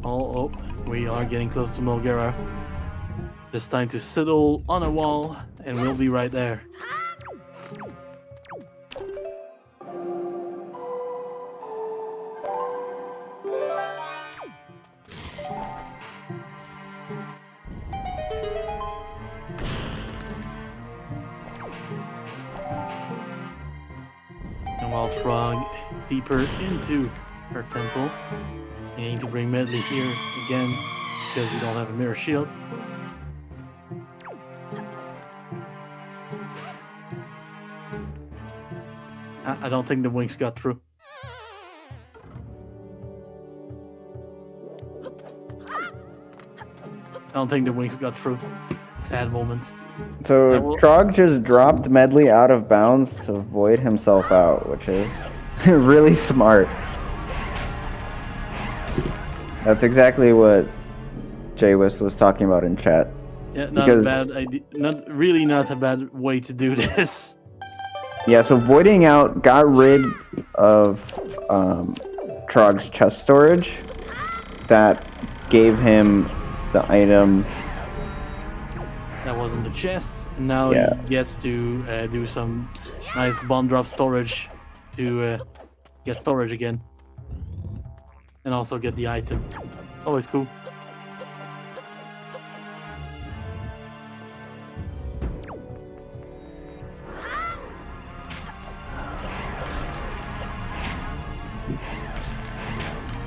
Oh, we are getting close to Mulgara. Just time to settle on a wall, and we'll be right there. And while Trog deeper into her temple, you need to bring Medley here again because we don't have a mirror shield. I don't think the winks got through. I don't think the winks got through. Sad moment. So Trog just dropped Medley out of bounds to void himself out, which is really smart. That's exactly what Jaywist was talking about in chat. Yeah, not a bad idea. Not a bad way to do this. Yeah, so voiding out got rid of Trog's chest storage. That gave him the item. That wasn't the chest. And now Yeah. he gets to do some nice bomb drop storage to get storage again. And also get the item. Always cool.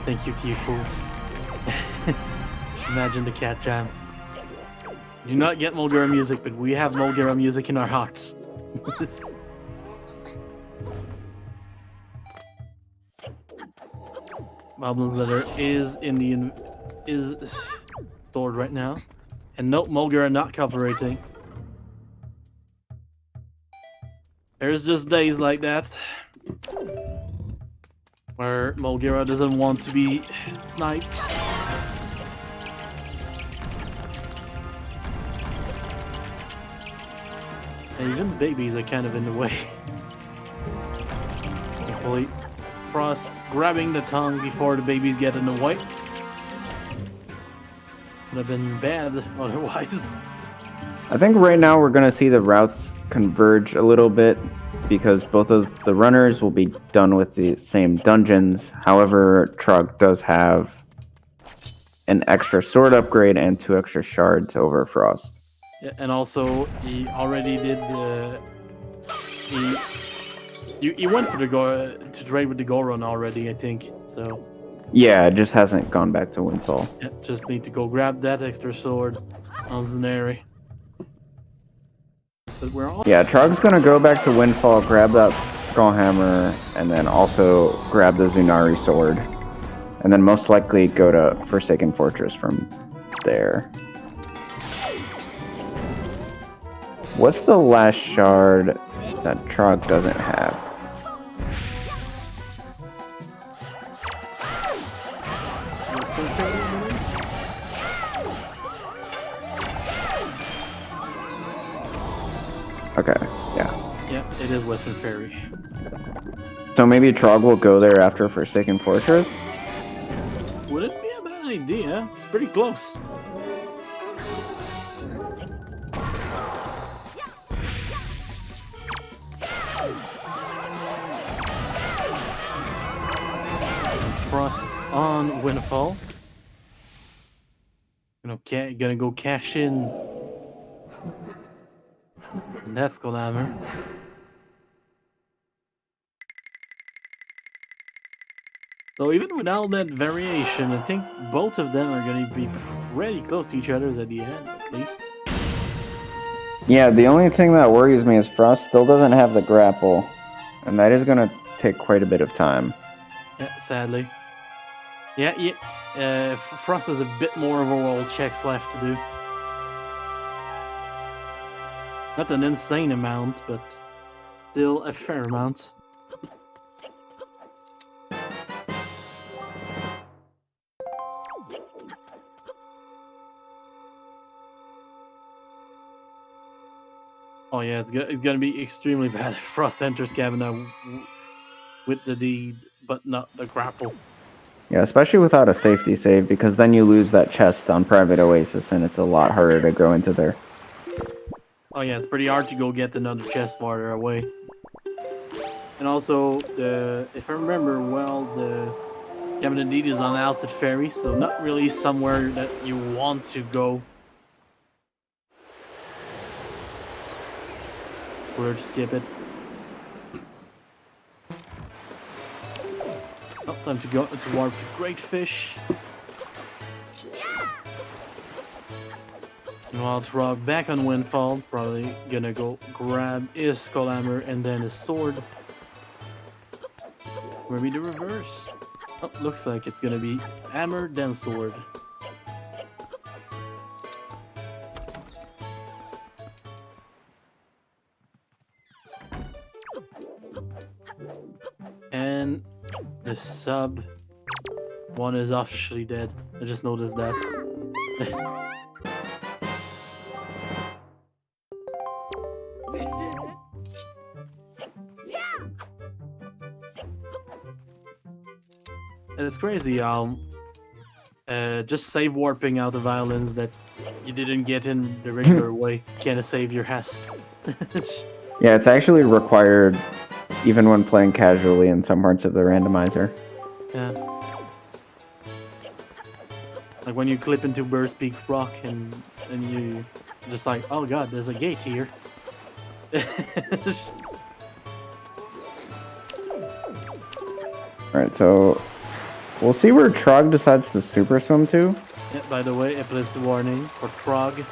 Thank you, T-Fool. Imagine the cat jam. Do not get Mulgara music, but we have Mulgara music in our hearts. Goblin leather is is stored right now, and nope, Mulgara not cooperating. There's just days like that where Mulgara doesn't want to be sniped. And even the babies are kind of in the way. Thankfully, Frost grabbing the tongue before the babies get in the way. Would have been bad otherwise. I think right now we're going to see the routes converge a little bit because both of the runners will be done with the same dungeons. However, Trog does have an extra sword upgrade and 2 extra shards over Frost. Yeah, and also he already did he You went for the go to trade with the Goron already, I think. So Yeah, it just hasn't gone back to Windfall. yeah, just need to go grab that extra sword on Zaneri. But we're all Yeah, Trog's gonna go back to Windfall, grab that Skullhammer, and then also grab the Zunari sword. And then most likely go to Forsaken Fortress from there. What's the last shard that Trog doesn't have? Okay, yeah. yeah, it is Western Ferry. So maybe Trog will go there after Forsaken Fortress? Wouldn't be a bad idea. It's pretty close. Frost on Windfall. Gonna go cash in. And that's Goldhammer. So even without that variation, I think both of them are gonna be pretty close to each other at the end, at least. Yeah, the only thing that worries me is Frost still doesn't have the grapple. And that is gonna take quite a bit of time. Yeah, sadly. Yeah. Frost has a bit more overall checks left to do. Not an insane amount, but still a fair amount. Oh yeah, it's gonna be extremely bad if Frost enters Kavanaugh with the deed, but not the grapple. Yeah, especially without a safety save, because then you lose that chest on Private Oasis, and it's a lot harder to go into there. Oh yeah, it's pretty hard to go get another chest farther away. And also, if I remember well, the Kavanaugh deed is on Alcid Ferry, so not really somewhere that you want to go. Or to skip it. Oh, time to go to warp to Great Fish. Meanwhile, Trog back on Windfall, probably gonna go grab his Skullhammer and then his sword. Maybe the reverse. Oh, looks like it's gonna be hammer then sword. And the sub one is officially dead. I just noticed that. And it's crazy how just save warping out of islands that you didn't get in the regular way can save your ass. Yeah, it's actually required even when playing casually in some parts of the randomizer. Yeah. Like when you clip into Burst Peak Rock and you just like, oh god, there's a gate here. Alright, so we'll see where Trog decides to super swim to. Yeah, by the way, a place warning for Trog.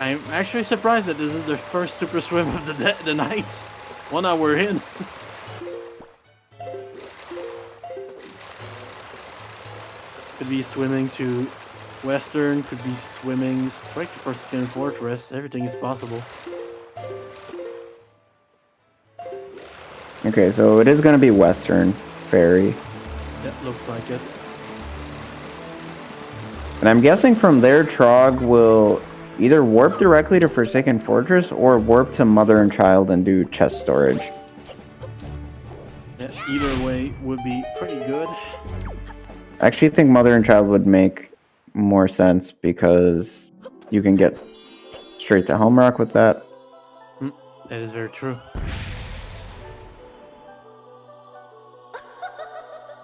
I'm actually surprised that this is the first super swim of the night. 1 hour in. Could be swimming to Western, could be swimming straight to Forsaken Fortress. Everything is possible. Okay, so it is going to be Western Ferry. Yeah, looks like it. And I'm guessing from there, Trog will either warp directly to Forsaken Fortress or warp to Mother and Child and do chest storage. Yeah, either way would be pretty good. I actually think Mother and Child would make more sense because you can get straight to Homerock with that. That is very true.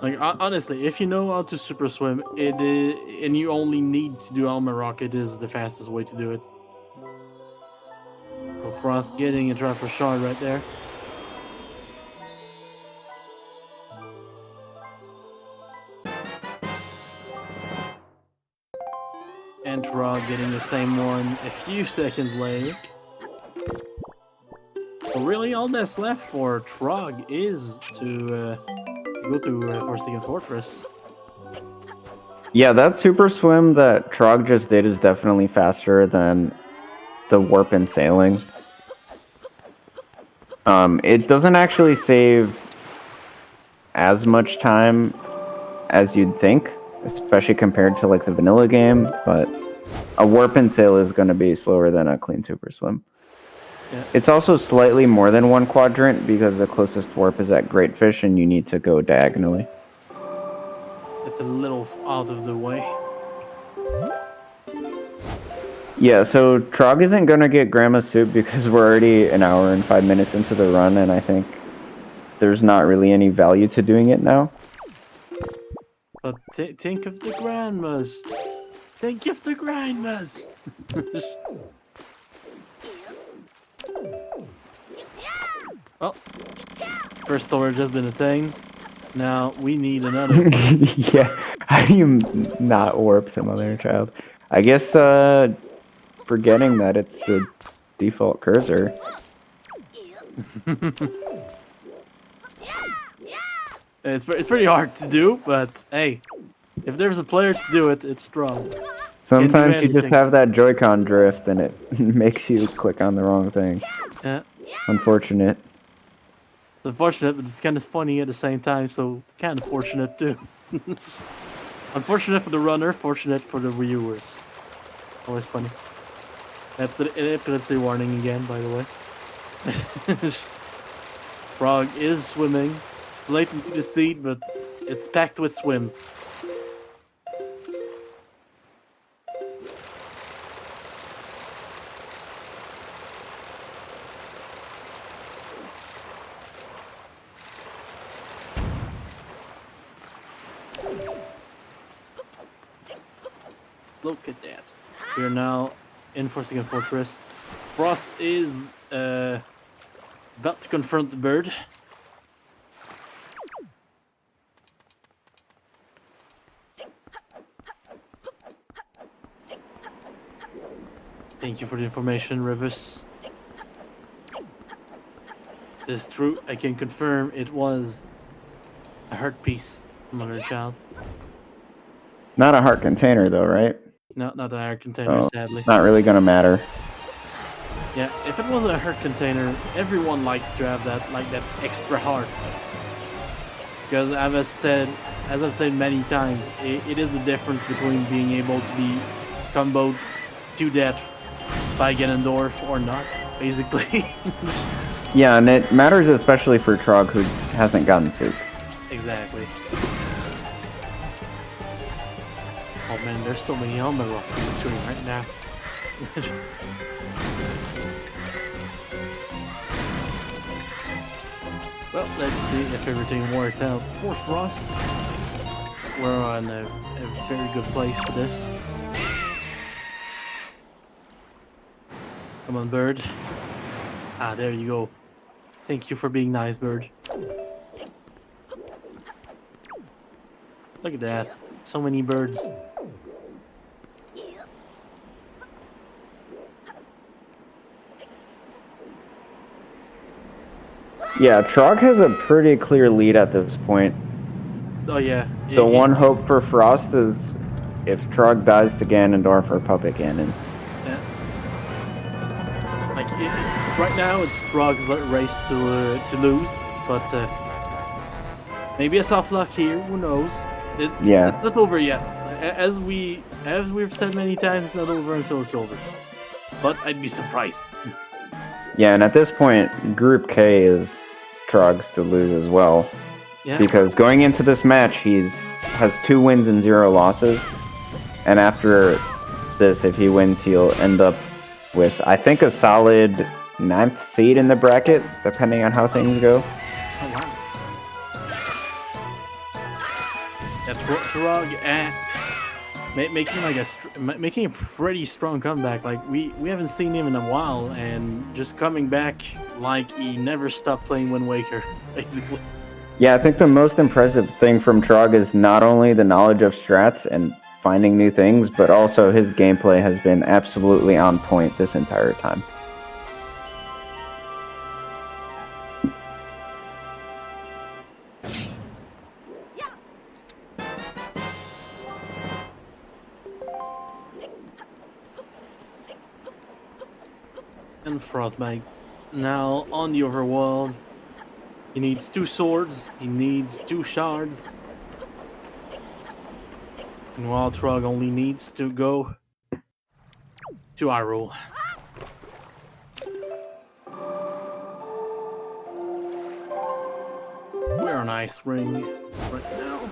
Like, honestly, if you know how to super swim, it is, and you only need to do Alma Rock, it is the fastest way to do it. So Frost getting a try for shard right there. And Trog getting the same one a few seconds later. So really, all that's left for Trog is to go to Forsaken Fortress. Yeah, that super swim that Trog just did is definitely faster than the warp and sailing. It doesn't actually save as much time as you'd think, especially compared to like the vanilla game, but a warp and sail is going to be slower than a clean super swim. Yeah. It's also slightly more than one quadrant because the closest warp is at Great Fish and you need to go diagonally. It's a little out of the way. Yeah, so Trog isn't going to get Grandma's soup because we're already an hour and 5 minutes into the run, and I think there's not really any value to doing it now. But think of the grandmas. Think of the grandmas. Well, first storage has been a thing. Now we need another. Yeah, how do you not warp some other child? I guess forgetting that it's the default cursor. It's pretty hard to do, but hey, if there's a player to do it, it's Strong. Sometimes you just have that Joy-Con drift and it makes you click on the wrong thing. Yeah. Unfortunate. It's unfortunate, but it's kind of funny at the same time, so kind of fortunate too. Unfortunate for the runner, fortunate for the viewers. Always funny. Epilepsy warning again, by the way. Frog is swimming. It's late into the seat, but it's packed with swims. Look at that. We are now in Forsaken Fortress. Frost is about to confront the bird. Thank you for the information, Rivers. It is true, I can confirm it was a heart piece from another child. Not a heart container though, right? No, not an heart container, sadly. Not really gonna matter. Yeah, if it wasn't a heart container, everyone likes to have that, like that extra heart. Because as I've said many times, it is the difference between being able to be comboed to death by Ganondorf or not, basically. Yeah, and it matters especially for Trog who hasn't gotten soup. Exactly. Oh man, there's so many Elmer rocks in the screen right now. Well, let's see if everything worked out for Frost. We're on a very good place for this. Come on, bird. Ah, there you go. Thank you for being nice, bird. Look at that. So many birds. Yeah, Trog has a pretty clear lead at this point. Oh yeah. The one hope for Frost is if Trog dies to Ganondorf or Puppet Ganon. Yeah. Like right now, it's Frog's race to lose, but maybe a soft luck here. Who knows? It's not over yet. As we've said many times, it's not over until it's over. But I'd be surprised. Yeah, and at this point, Group K is Trog's to lose as well. Yeah. Because going into this match, has 2 wins and 0 losses. And after this, if he wins, he'll end up with, I think, a solid 9th seed in the bracket, depending on how things go. Oh wow. Yeah, Trog making a pretty strong comeback. Like we haven't seen him in a while, and just coming back like he never stopped playing Wind Waker, basically. Yeah, I think the most impressive thing from Trog is not only the knowledge of strats and finding new things, but also his gameplay has been absolutely on point this entire time. And Frostbite. Now, on the overworld, he needs 2 swords, he needs 2 shards. And while Trog only needs to go to Hyrule. We're on Ice Ring right now.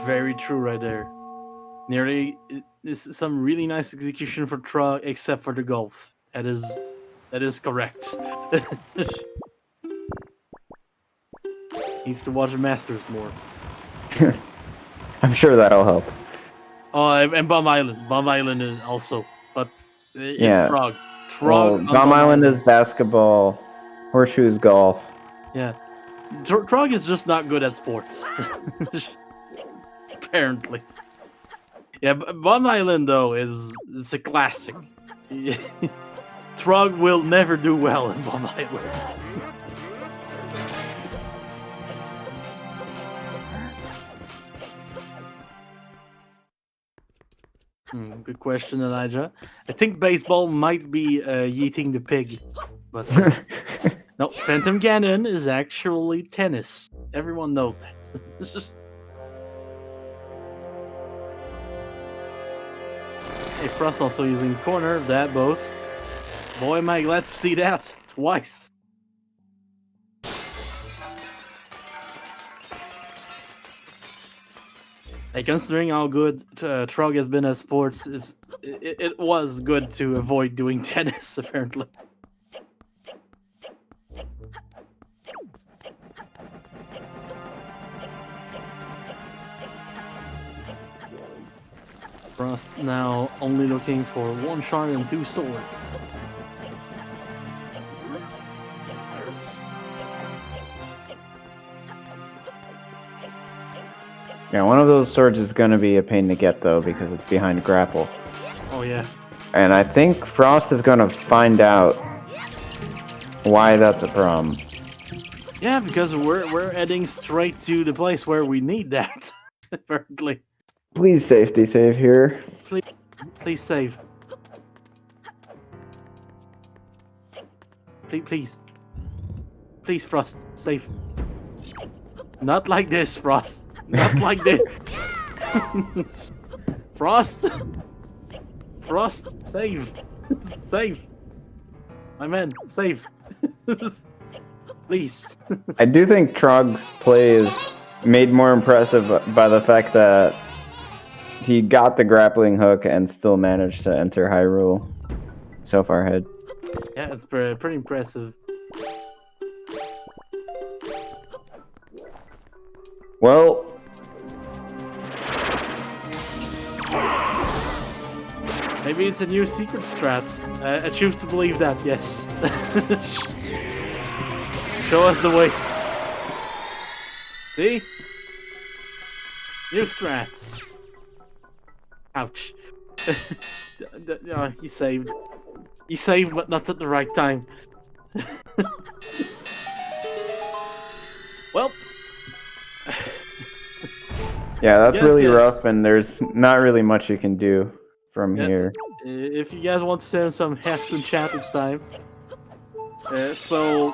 Very true right there. Nearly, this is some really nice execution for Trog, except for the golf. That is correct. Needs to watch the Masters more. I'm sure that'll help. Oh, and Bum Island. Bum Island is also, but it's Yeah. Trog. Well, Trog. Bum Island is basketball, Horseshoe's golf. Yeah. Trog is just not good at sports. Apparently. Yeah, Bum Island though is a classic. Trog will never do well in Bum Island. Good question, Elijah. I think baseball might be yeeting the pig, but no, Phantom Cannon is actually tennis. Everyone knows that. Hey, Frost also using the corner of that boat. Boy, am I glad to see that twice. Hey, considering how good Trog has been at sports, it was good to avoid doing tennis, apparently. Frost now only looking for 1 shard and 2 swords. Yeah, one of those swords is going to be a pain to get, though, because it's behind grapple. Oh, yeah. And I think Frost is going to find out why that's a problem. Yeah, because we're heading straight to the place where we need that, apparently. Please safety save here. Please save. Please. Please, Frost, save. Not like this, Frost. Not like this. Frost. Frost, save. Save. My man, save. Please. I do think Trog's play is made more impressive by the fact that he got the grappling hook and still managed to enter Hyrule so far ahead. Yeah, it's pretty impressive. Well, maybe it's a new secret strat. I choose to believe that, yes. Show us the way. See? New strats. Ouch. He saved. He saved, but not at the right time. Well. Yeah, that's Yes, really yeah. rough, and there's not really much you can do from here. If you guys want to send some hefts in chat, it's time. So,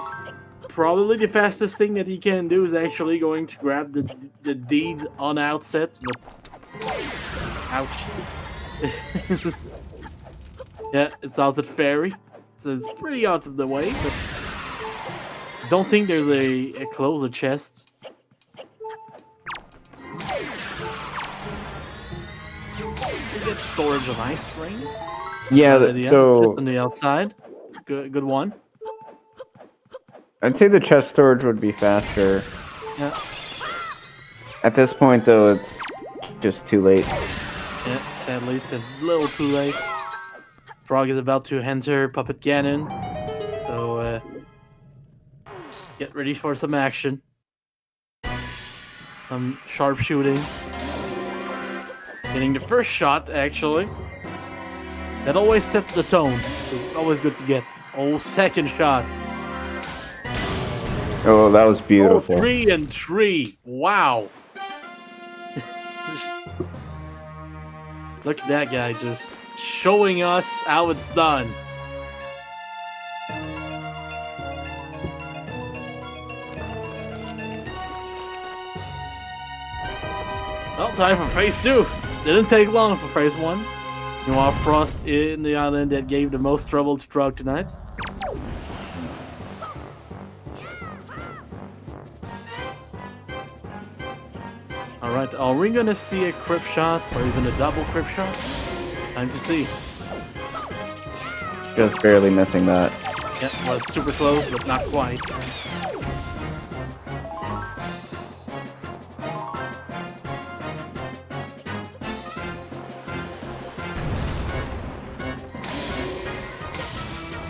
probably the fastest thing that he can do is actually going to grab the deed on outset, but... Ouch. Yeah, it's outset fairy, so it's pretty out of the way, but... Don't think there's a closer chest. You get storage of ice ring. Yeah, so just on the outside. Good one. I'd say the chest storage would be faster. Yeah. At this point, though, it's just too late. Yeah, sadly, it's a little too late. Frog is about to enter Puppet Cannon. Get ready for some action. Some sharp shooting. Getting the first shot, actually. That always sets the tone, so it's always good to get. Oh, second shot. Oh, that was beautiful. Oh, 3 and 3. Wow. Look at that guy just showing us how it's done. Well, time for phase 2. Didn't take long for phase 1. You want Frost in the island that gave the most trouble to Trog tonight. Alright, are we gonna see a crip shot or even a double crip shot? Time to see. Just barely missing that. Yeah, was super close, but not quite.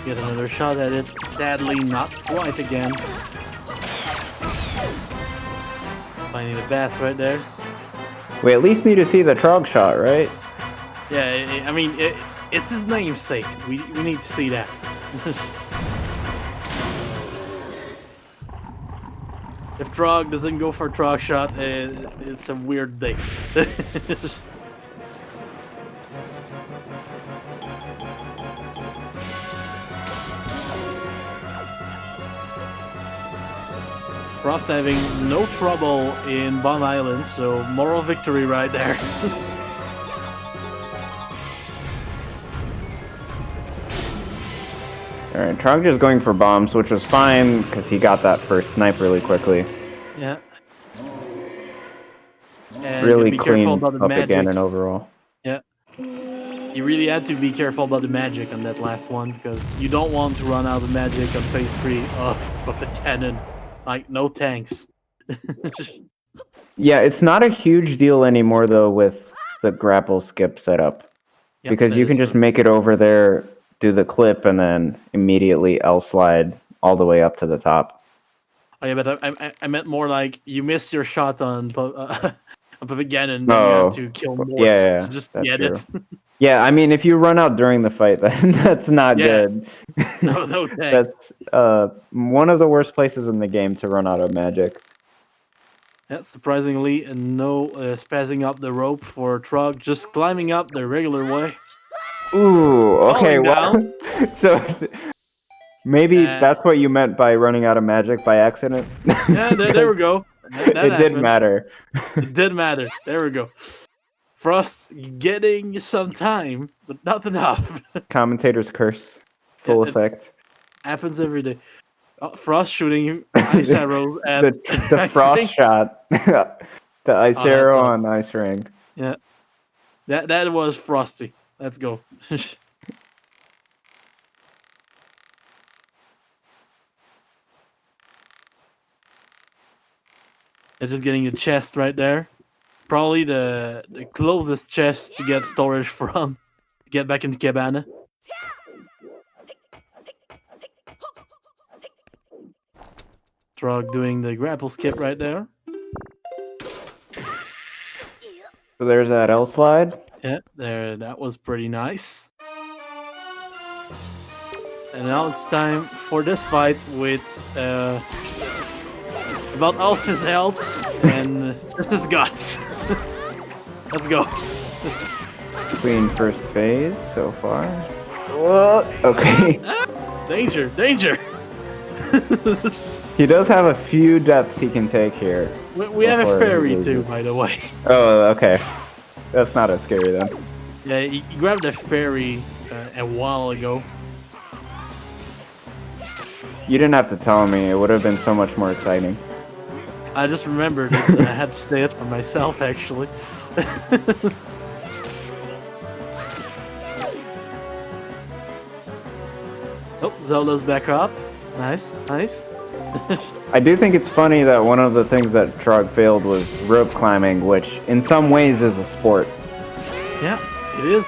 Get another shot at it. Sadly, not quite again. Finding the bats right there. We at least need to see the Trog shot, right? Yeah, I mean, it's his namesake. We need to see that. If Trog doesn't go for Trog shot, it's a weird day. Frost having no trouble in Bomb Island, so moral victory right there. Alright, Trog just going for bombs, which was fine, because he got that first snipe really quickly. Yeah. And Really be clean careful about the up magic. again and overall. Yeah. You really had to be careful about the magic on that last one, because you don't want to run out of magic on phase 3 of the cannon. Like, no tanks. Yeah, it's not a huge deal anymore, though, with the grapple skip setup. Yep, Because you can just make it over there, do the clip, and then immediately L-slide all the way up to the top. Oh yeah, but I meant more like you missed your shot on Puppet Ganon, and Oh, you had to kill more. yeah, So just that's get true. it. Yeah, I mean, if you run out during the fight, then that's not Yeah. good. No thanks. That's one of the worst places in the game to run out of magic. Yeah, surprisingly, no spazzing up the rope for Trog, just climbing up the regular way. Ooh, okay, Falling well, down. so maybe that's what you meant by running out of magic by accident. Yeah, there we go. That It didn't matter. It did matter. There we go. Frost getting some time, but not enough. Commentator's curse, full Yeah, effect. Happens every day. Oh, Frost shooting ice arrows at The Ice frost Ring. shot, the ice Oh, arrow that's on ice ring. Yeah, that was Frosty. Let's go. They're just getting a chest right there. Probably the closest chest to get storage from. To get back into Cabana. Trog doing the grapple skip right there. So there's that L slide. Yeah, there. That was pretty nice. And now it's time for this fight with about half his health and just his guts. Let's go. Clean first phase so far. Okay. Danger, danger. He does have a few deaths he can take here. We have a before fairy he too, loses. by the way. Oh, okay. That's not as scary then. Yeah, he grabbed a fairy a while ago. You didn't have to tell me. It would have been so much more exciting. I just remembered it, and I had to say it for myself, actually. Oh, Zelda's back up. Nice, nice. I do think it's funny that one of the things that Trog failed was rope climbing, which in some ways is a sport. Yeah, it is.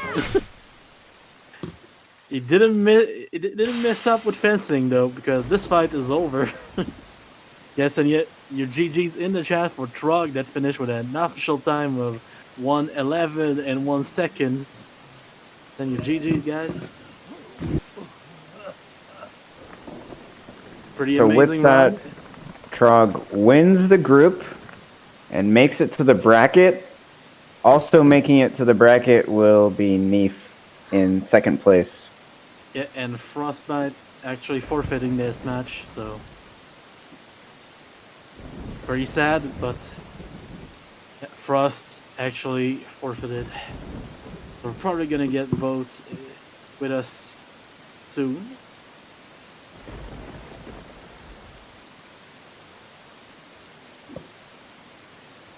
It didn't mess up with fencing though, because this fight is over. Yes, and yet your GG's in the chat for Trog that finished with an official time of 1:11 and 1 second. Then your GG's, guys. Pretty So amazing with that, run. Trog wins the group and makes it to the bracket. Also making it to the bracket will be Neef in second place. Yeah, and Frostbite actually forfeiting this match, so pretty sad, but yeah, Frost actually forfeited. We're probably gonna get votes with us soon.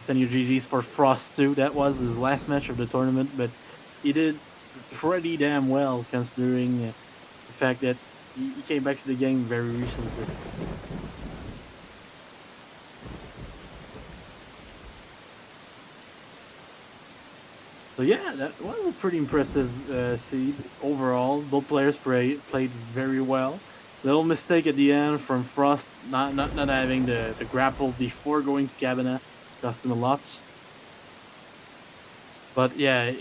Send your GG's for Frost too. That was his last match of the tournament, but he did pretty damn well considering the fact that he came back to the game very recently. So yeah, that was a pretty impressive seed overall. Both players played very well. Little mistake at the end from Frost not having the grapple before going to Cabana cost him a lot. But yeah,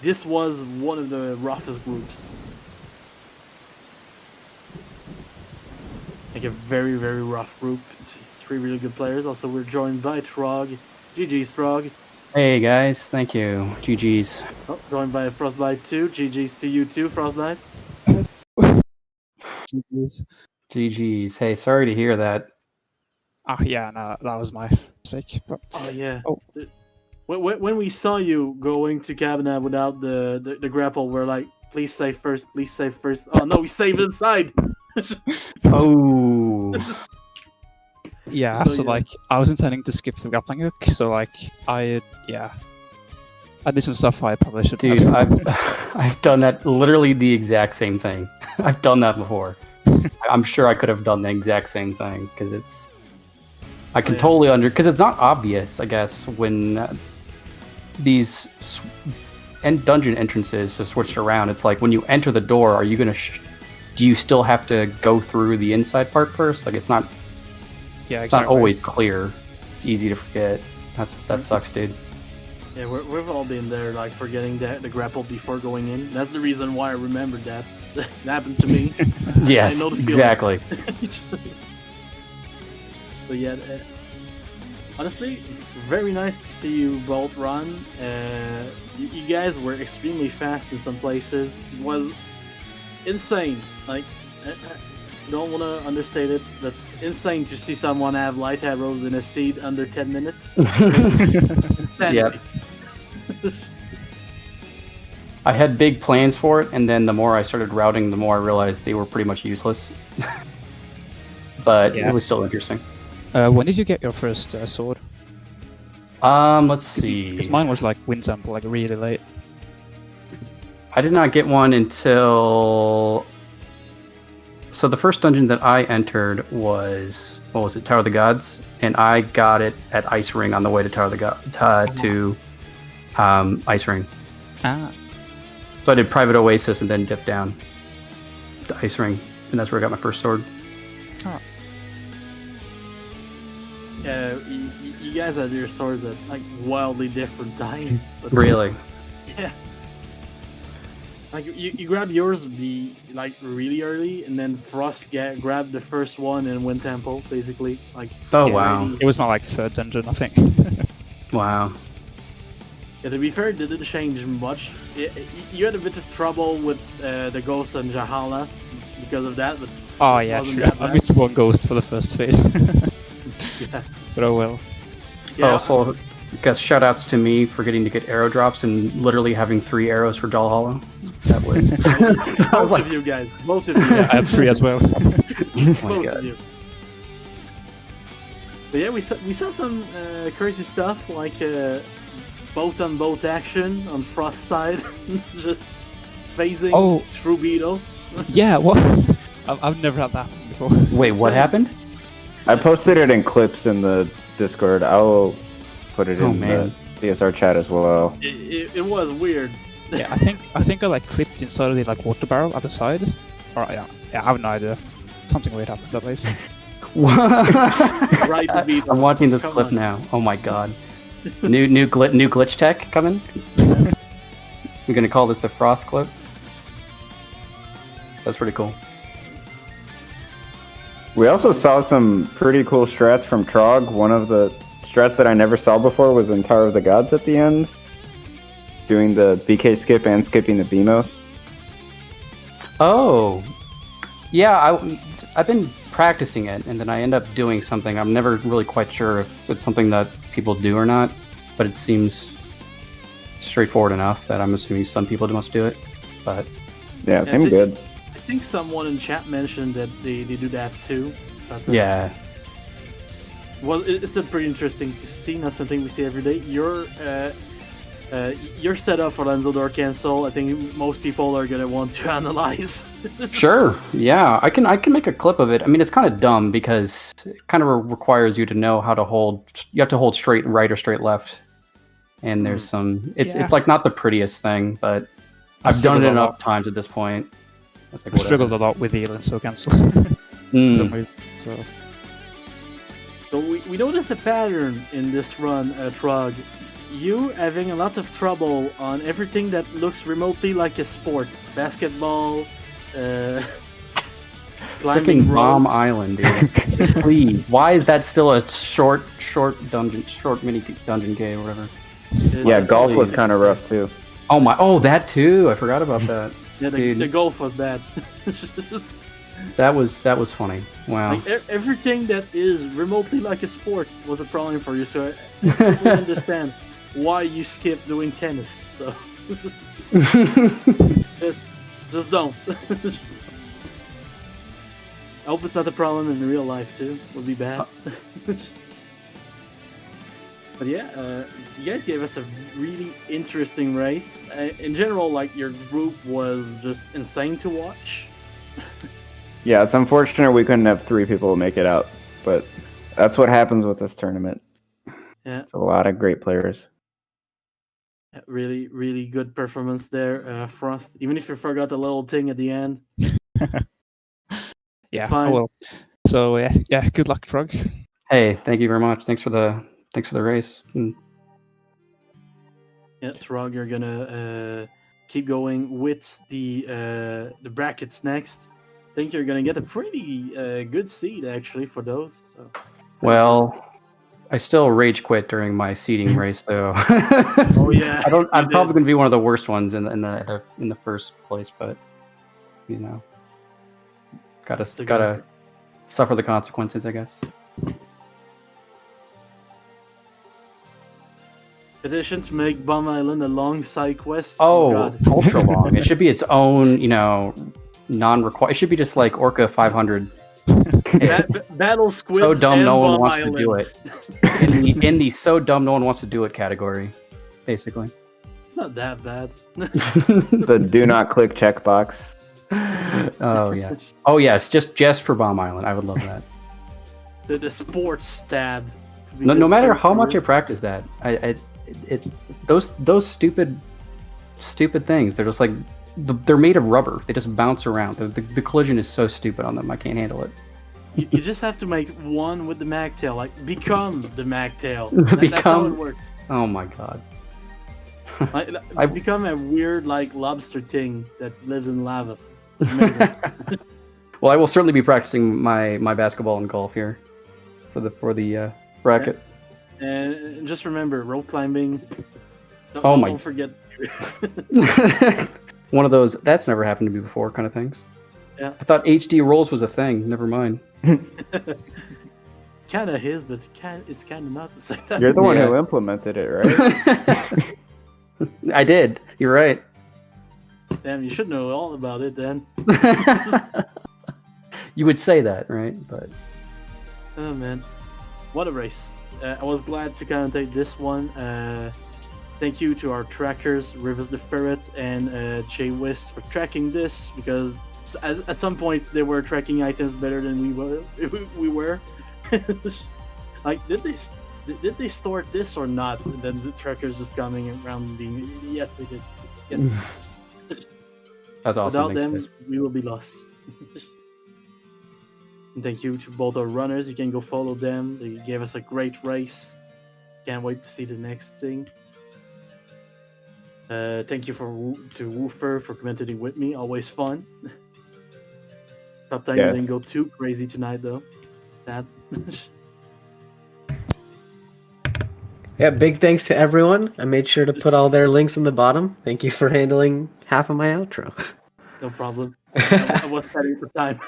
this was one of the roughest groups. Like a very, very rough group. 3 really good players. Also, we're joined by Trog. GG's, Trog. Hey guys, thank you. GG's. Oh, joined by Frostbite too. GG's to you too, Frostbite. GG's. GG's. Hey, sorry to hear that. Oh yeah, no, that was my mistake. But Oh yeah. Oh. When we saw you going to Cabana without the grapple, we're like, please save first, please save first. Oh no, we saved inside. Oh. yeah, So, so yeah. like I was intending to skip the grappling hook, so like I did some stuff I probably should. Dude, I've done that literally the exact same thing. I've done that before. I'm sure I could have done the exact same thing because it's. I can yeah. totally because it's not obvious, I guess, when these dungeon entrances are switched around. It's like when you enter the door, are you gonna? Do you still have to go through the inside part first? Like it's not. Yeah, It's not exactly. always clear. It's easy to forget. That sucks, dude. Yeah, we've all been there, like forgetting the grapple before going in. That's the reason why I remembered that. That happened to me. Yes, I know the feeling. exactly. So yeah, honestly, very nice to see you both run. You guys were extremely fast in some places. It was insane. Like, don't want to understate it, but insane to see someone have light arrows in a seed under 10 minutes. Yep. I had big plans for it, and then the more I started routing, the more I realized they were pretty much useless. But Yeah. it was still interesting. When did you get your first sword? Let's see. Because mine was like wind sample, like really late. I did not get one until. So the first dungeon that I entered was Tower of the Gods, and I got it at Ice Ring on the way to Tower of the Ice Ring. Ah. So I did Private Oasis and then dipped down to Ice Ring, and that's where I got my first sword. Oh. Yeah, you guys had your swords at like wildly different times. But Really? Yeah. Like you grabbed yours like really early, and then Frost grabbed the first one and went temple basically. Like Oh, get wow. ready. It was my like third dungeon, I think. Wow. Yeah, to be fair, it didn't change much. You had a bit of trouble with the ghost and Jahala because of that, but Oh it yeah, wasn't true. that I bad. missed one ghost for the first phase. Yeah. But oh well. Yeah, Also, guess shout outs to me for getting to get arrow drops and literally having 3 arrows for Doll Hollow. That was. both of you guys, both of you. Yeah, I have 3 as well. Oh my Both God. of you. But yeah, we saw some crazy stuff like boat on boat action on Frost's side, just phasing through Beetle. Yeah, what? I've never had that before. Wait, what Same. happened? I posted it in clips in the Discord. I will put it Oh, in man. the CSR chat as well. It was weird. Yeah, I think I like clipped inside of the like water barrel at the side. Or yeah, I have no idea. Something weird happened at least. Right to beat I'm them. watching this Come clip on. now. Oh my god. New glitch tech coming? We're gonna call this the Frost clip. That's pretty cool. We also saw some pretty cool strats from Trog. One of the strats that I never saw before was in Tower of the Gods at the end. Doing the BK skip and skipping the BMOS. Oh, yeah. I've been practicing it, and then I end up doing something. I'm never really quite sure if it's something that people do or not, but it seems straightforward enough that I'm assuming some people must do it. But Yeah, it seemed good. I think someone in chat mentioned that they do that too. But, yeah, well, it's pretty interesting to see. Not something we see every day. Your setup for Zelda cancel. I think most people are gonna want to analyze. sure. Yeah, I can make a clip of it. I mean, it's kind of dumb because it kind of requires you to know how to hold. You have to hold straight right or straight left, and there's some. It's like not the prettiest thing, but I've done it enough times at this point. It's like, I struggled a lot with the so cancel. Mm. So we notice a pattern in this run, Trog. You having a lot of trouble on everything that looks remotely like a sport. Basketball, climbing Freaking Bomb ropes. Island, dude. Please. Why is that still a short mini dungeon cave or whatever? Yeah, golf was kind of rough too. Oh my! Oh, that too. I forgot about that. Yeah, the golf was bad. That was funny. Wow. Like, everything that is remotely like a sport was a problem for you, so I totally understand why you skip doing tennis. So just don't. I hope it's not a problem in real life too. Would be bad. But yeah, you guys gave us a really interesting race. In general, like your group was just insane to watch. Yeah, it's unfortunate we couldn't have 3 people make it out, but that's what happens with this tournament. Yeah, It's a lot of great players. really, really good performance there, Frost. Even if you forgot the little thing at the end. Yeah, fine. well. So yeah, good luck, Trog. Hey, thank you very much. Thanks for the race. Yeah, Trog, you're gonna keep going with the brackets next. I think you're gonna get a pretty good seed actually for those. So. Well, I still rage quit during my seeding race, so Oh yeah, I'm probably gonna be one of the worst ones in the first place, but you know, gotta suffer the consequences, I guess. Petition to make Bum Island a long side quest. Oh, God. ultra long. It should be its own, non-required. It should be just like Orca 500. Battle squids. So dumb, and no one Bum wants Island. to do it. In the so dumb, no one wants to do it category, basically. It's not that bad. The do not click checkbox. Oh yeah. Oh yes, just for Bomb Island. I would love that. The sports stab. No matter how much I practice that, those stupid things. They're just like they're made of rubber. They just bounce around. The collision is so stupid on them. I can't handle it. You just have to make one with the magtail. Like become the magtail. That's how it works. Oh my god. Like, become a weird like lobster thing that lives in lava. Amazing. Well, I will certainly be practicing my basketball and golf here for the bracket. And just remember, rope climbing. Don't forget. One of those that's never happened to me before kind of things. Yeah. I thought HD rolls was a thing. Never mind. Kind of his, but it's kind of not the same. You're the one who implemented it, right? I did. You're right. Damn, you should know all about it then. You would say that, right? But oh man, what a race! I was glad to commentate this one. Thank you to our trackers, Rivers the Ferret and Jay West, for tracking this, because at some points they were tracking items better than we were. Like, did they store this or not? And then the trackers just coming around being, yes, they did. Yes. That's awesome. Without them, we will be lost. And thank you to both our runners. You can go follow them. They gave us a great race. Can't wait to see the next thing. Thank you to Woofer for commentating with me. Always fun. Top time you Yes. didn't go too crazy tonight though. Sad. Yeah, big thanks to everyone. I made sure to put all their links in the bottom. Thank you for handling half of my outro. No problem. I was setting for time.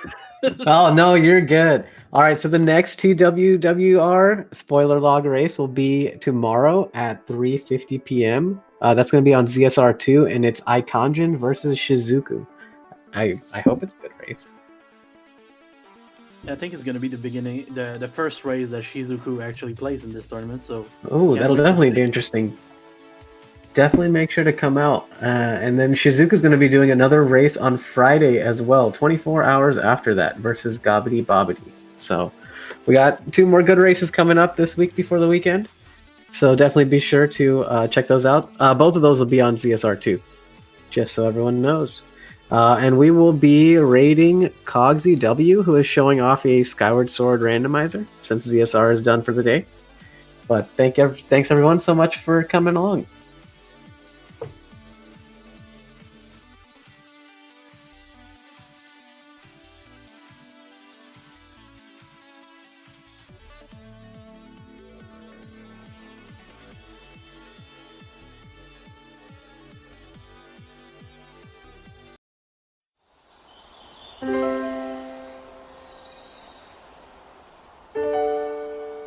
Oh, no, you're good. All right, so the next TWWR spoiler log race will be tomorrow at 3:50 p.m. That's going to be on ZSR2, and it's Ikonjin versus Shizuku. I hope it's a good race. I think it's gonna be the beginning, the first race that Shizuku actually plays in this tournament. So Oh, can't that'll wait to definitely see. be interesting. Definitely make sure to come out. And then Shizuka's going to be doing another race on Friday as well, 24 hours after that, versus Gobbity Bobbity. So we got 2 more good races coming up this week before the weekend. So definitely be sure to check those out. Both of those will be on ZSR2, just so everyone knows. And we will be rating TrogWW, who is showing off a Skyward Sword randomizer since ZSR is done for the day. But thanks everyone so much for coming along.